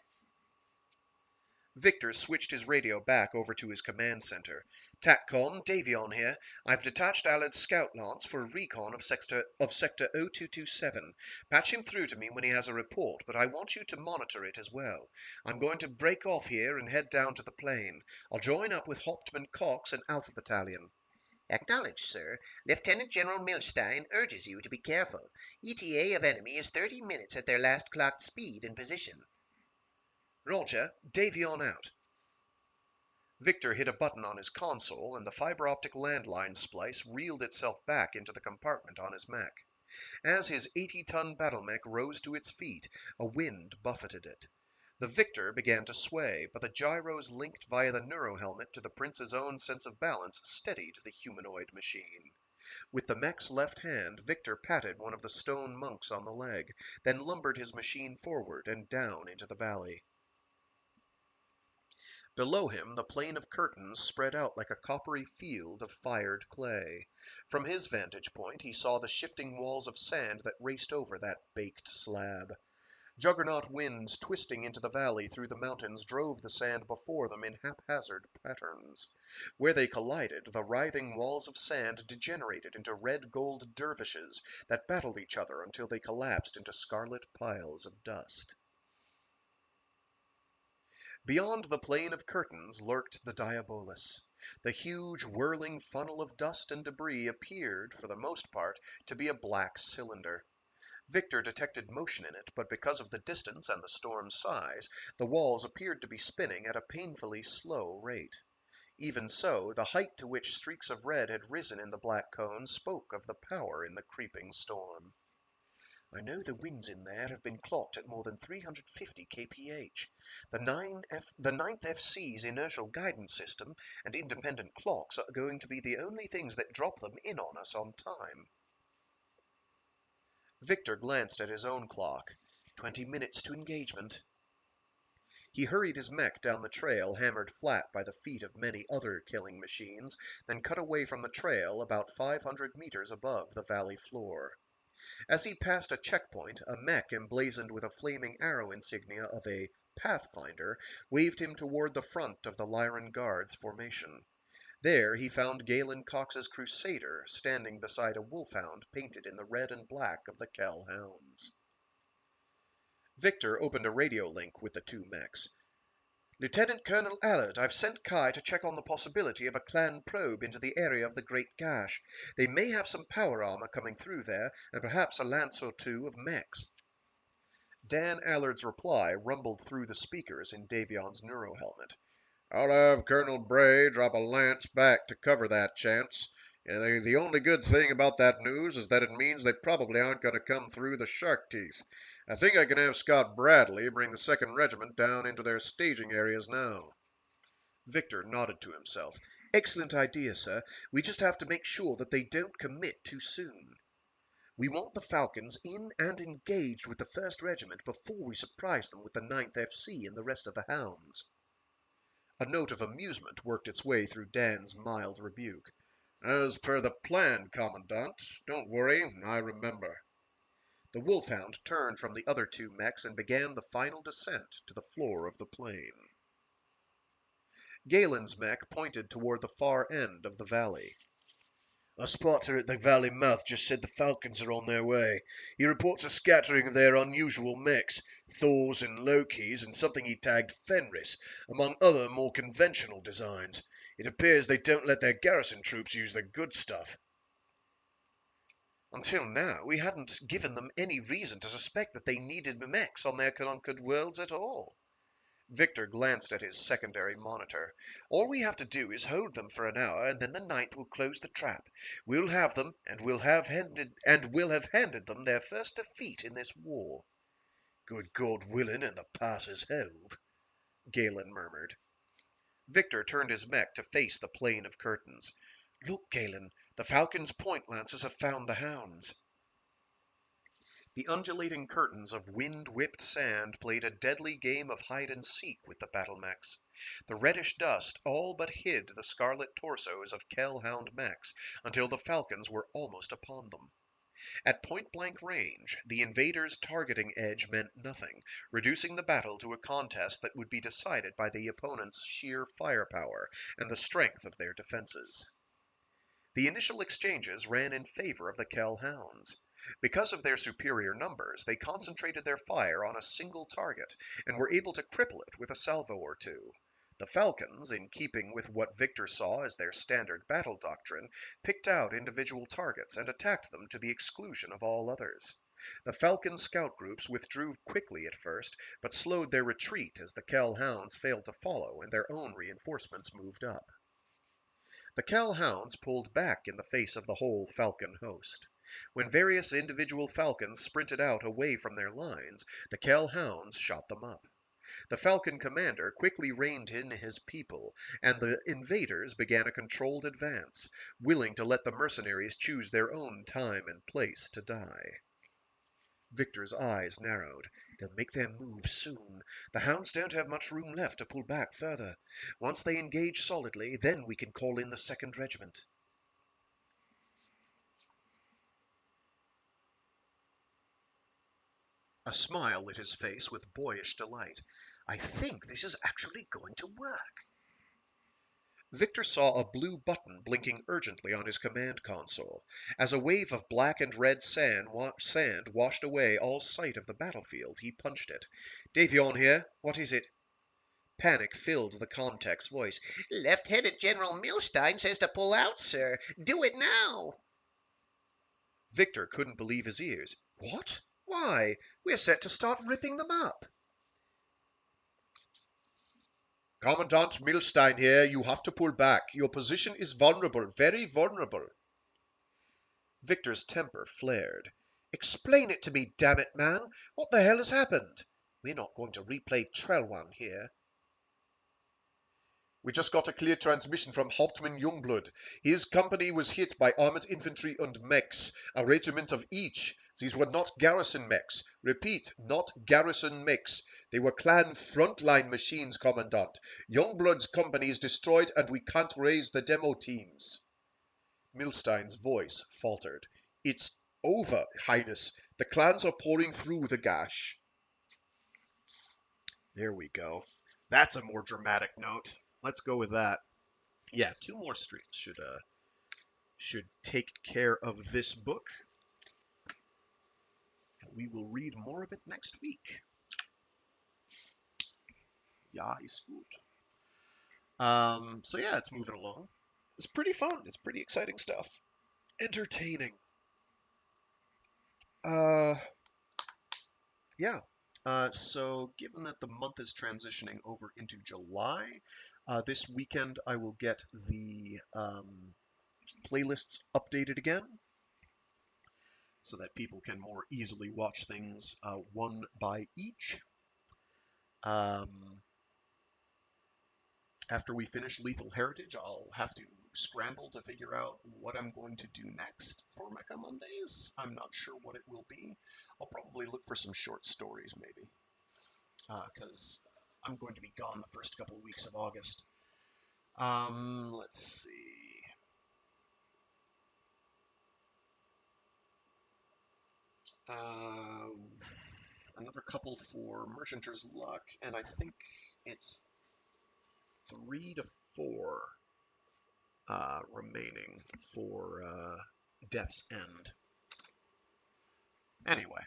Victor switched his radio back over to his command center. TACCOM, Davion here. I've detached Allard's scout lance for a recon of sector 0227. Patch him through to me when he has a report, but I want you to monitor it as well. I'm going to break off here and head down to the plain. I'll join up with Hauptmann Cox and Alpha Battalion. Acknowledged, sir. Lieutenant General Milstein urges you to be careful. ETA of enemy is 30 minutes at their last clocked speed and position. Roger, Davion out. Victor hit a button on his console, and the fiber-optic landline splice reeled itself back into the compartment on his mech. As his 80-ton battle mech rose to its feet, a wind buffeted it. The Victor began to sway, but the gyros linked via the neurohelmet to the prince's own sense of balance steadied the humanoid machine. With the mech's left hand, Victor patted one of the stone monks on the leg, then lumbered his machine forward and down into the valley. Below him, the plain of curtains spread out like a coppery field of fired clay. From his vantage point, he saw the shifting walls of sand that raced over that baked slab. Juggernaut winds twisting into the valley through the mountains drove the sand before them in haphazard patterns. Where they collided, the writhing walls of sand degenerated into red-gold dervishes that battled each other until they collapsed into scarlet piles of dust. Beyond the plain of curtains lurked the Diabolus. The huge, whirling funnel of dust and debris appeared, for the most part, to be a black cylinder. Victor detected motion in it, but because of the distance and the storm's size, the walls appeared to be spinning at a painfully slow rate. Even so, the height to which streaks of red had risen in the black cone spoke of the power in the creeping storm. I know the winds in there have been clocked at more than 350 kph. The 9th FC's inertial guidance system and independent clocks are going to be the only things that drop them in on us on time. Victor glanced at his own clock. 20 minutes to engagement. He hurried his mech down the trail hammered flat by the feet of many other killing machines, then cut away from the trail about 500 meters above the valley floor. As he passed a checkpoint, a mech emblazoned with a flaming arrow insignia of a Pathfinder waved him toward the front of the Lyran Guards formation. There he found Galen Cox's Crusader standing beside a wolfhound painted in the red and black of the Kell hounds. Victor opened a radio link with the two mechs. Lieutenant Colonel Allard, I've sent Kai to check on the possibility of a clan probe into the area of the Great Gash. They may have some power armor coming through there, and perhaps a lance or two of mechs. Dan Allard's reply rumbled through the speakers in Davion's neurohelmet. I'll have Colonel Bray drop a lance back to cover that chance. And the only good thing about that news is that it means they probably aren't going to come through the shark teeth. I think I can have Scott Bradley bring the 2nd Regiment down into their staging areas now. Victor nodded to himself. Excellent idea, sir. We just have to make sure that they don't commit too soon. We want the Falcons in and engaged with the 1st Regiment before we surprise them with the 9th FC and the rest of the hounds. A note of amusement worked its way through Dan's mild rebuke. As per the plan, Commandant. Don't worry, I remember. The wolfhound turned from the other two mechs and began the final descent to the floor of the plain. Galen's mech pointed toward the far end of the valley. Our spotter at the valley mouth just said the Falcons are on their way. He reports a scattering of their unusual mechs, Thors and Lokis, and something he tagged Fenris, among other more conventional designs. It appears they don't let their garrison troops use the good stuff. Until now, we hadn't given them any reason to suspect that they needed mechs on their conquered worlds at all. Victor glanced at his secondary monitor. All we have to do is hold them for an hour, and then the Ninth will close the trap. We'll have them, and we'll have handed them their first defeat in this war. Good God willing, and the passes hold, Galen murmured. Victor turned his mech to face the plain of curtains. Look, Galen, the Falcon's point lancers have found the hounds. The undulating curtains of wind-whipped sand played a deadly game of hide-and-seek with the battle mechs. The reddish dust all but hid the scarlet torsos of Kell hound mechs until the Falcons were almost upon them. At point-blank range, the invaders' targeting edge meant nothing, reducing the battle to a contest that would be decided by the opponent's sheer firepower and the strength of their defenses. The initial exchanges ran in favor of the Kell hounds. Because of their superior numbers, they concentrated their fire on a single target and were able to cripple it with a salvo or two. The Falcons, in keeping with what Victor saw as their standard battle doctrine, picked out individual targets and attacked them to the exclusion of all others. The Falcon scout groups withdrew quickly at first, but slowed their retreat as the Kell hounds failed to follow and their own reinforcements moved up. The Kell hounds pulled back in the face of the whole Falcon host. When various individual Falcons sprinted out away from their lines, the Kell hounds shot them up. The Falcon commander quickly reined in his people, and the invaders began a controlled advance, willing to let the mercenaries choose their own time and place to die. Victor's eyes narrowed. They'll make their move soon. The hounds don't have much room left to pull back further. Once they engage solidly, then we can call in the 2nd Regiment. A smile lit his face with boyish delight. I think this is actually going to work. Victor saw a blue button blinking urgently on his command console. As a wave of black and red sand washed away all sight of the battlefield, he punched it. Davion here. What is it? Panic filled the Comtech's voice. Lieutenant General Milstein says to pull out, sir. Do it now. Victor couldn't believe his ears. What? Why? We're set to start ripping them up. Commandant Milstein here. You have to pull back. Your position is vulnerable, very vulnerable. Victor's temper flared. Explain it to me, damn it, man. What the hell has happened? We're not going to replay Trellwan here. We just got a clear transmission from Hauptmann Youngblood. His company was hit by armored infantry and mechs, a regiment of each. These were not garrison mechs. Repeat, not garrison mechs. They were clan frontline machines, Commandant. Youngblood's company is destroyed and we can't raise the demo teams. Milstein's voice faltered. It's over, Highness. The clans are pouring through the gash. There we go. That's a more dramatic note. Let's go with that. Yeah, 2 more streams should take care of this book. And we will read more of it next week. Ja, ist gut. So yeah, it's moving along. It's pretty fun. It's pretty exciting stuff. Entertaining. Yeah. So given that the month is transitioning over into July, this weekend I will get the playlists updated again so that people can more easily watch things one by each. After we finish Lethal Heritage, I'll have to scramble to figure out what I'm going to do next for Mecha Mondays. I'm not sure what it will be. I'll probably look for some short stories, maybe, because I'm going to be gone the first couple of weeks of August. Let's see. Another couple for Merchanter's Luck, and I think it's 3 to 4 remaining for Death's End. Anyway,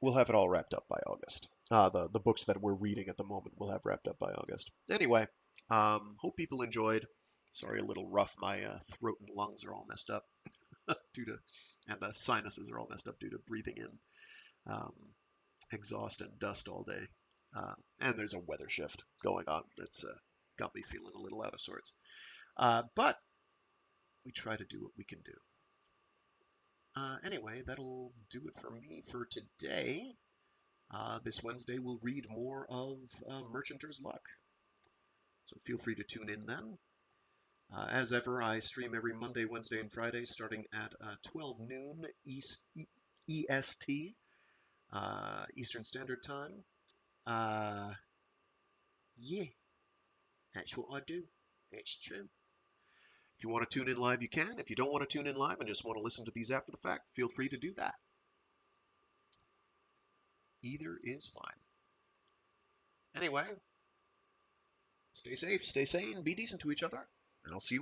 we'll have it all wrapped up by August. The books that we're reading at the moment will have wrapped up by August. Anyway, hope people enjoyed. Sorry, a little rough. My throat and lungs are all messed up and the sinuses are all messed up due to breathing in exhaust and dust all day. And there's a weather shift going on that's got me feeling a little out of sorts. But we try to do what we can do. Anyway, that'll do it for me for today. This Wednesday, we'll read more of Merchanter's Luck. So feel free to tune in then. As ever, I stream every Monday, Wednesday, and Friday starting at 12 noon EST, Eastern Standard Time. Yeah, that's what I do. It's true. If you want to tune in live, you can. If you don't want to tune in live and just want to listen to these after the fact, feel free to do that. Either is fine. Anyway, stay safe, stay sane, be decent to each other, and I'll see you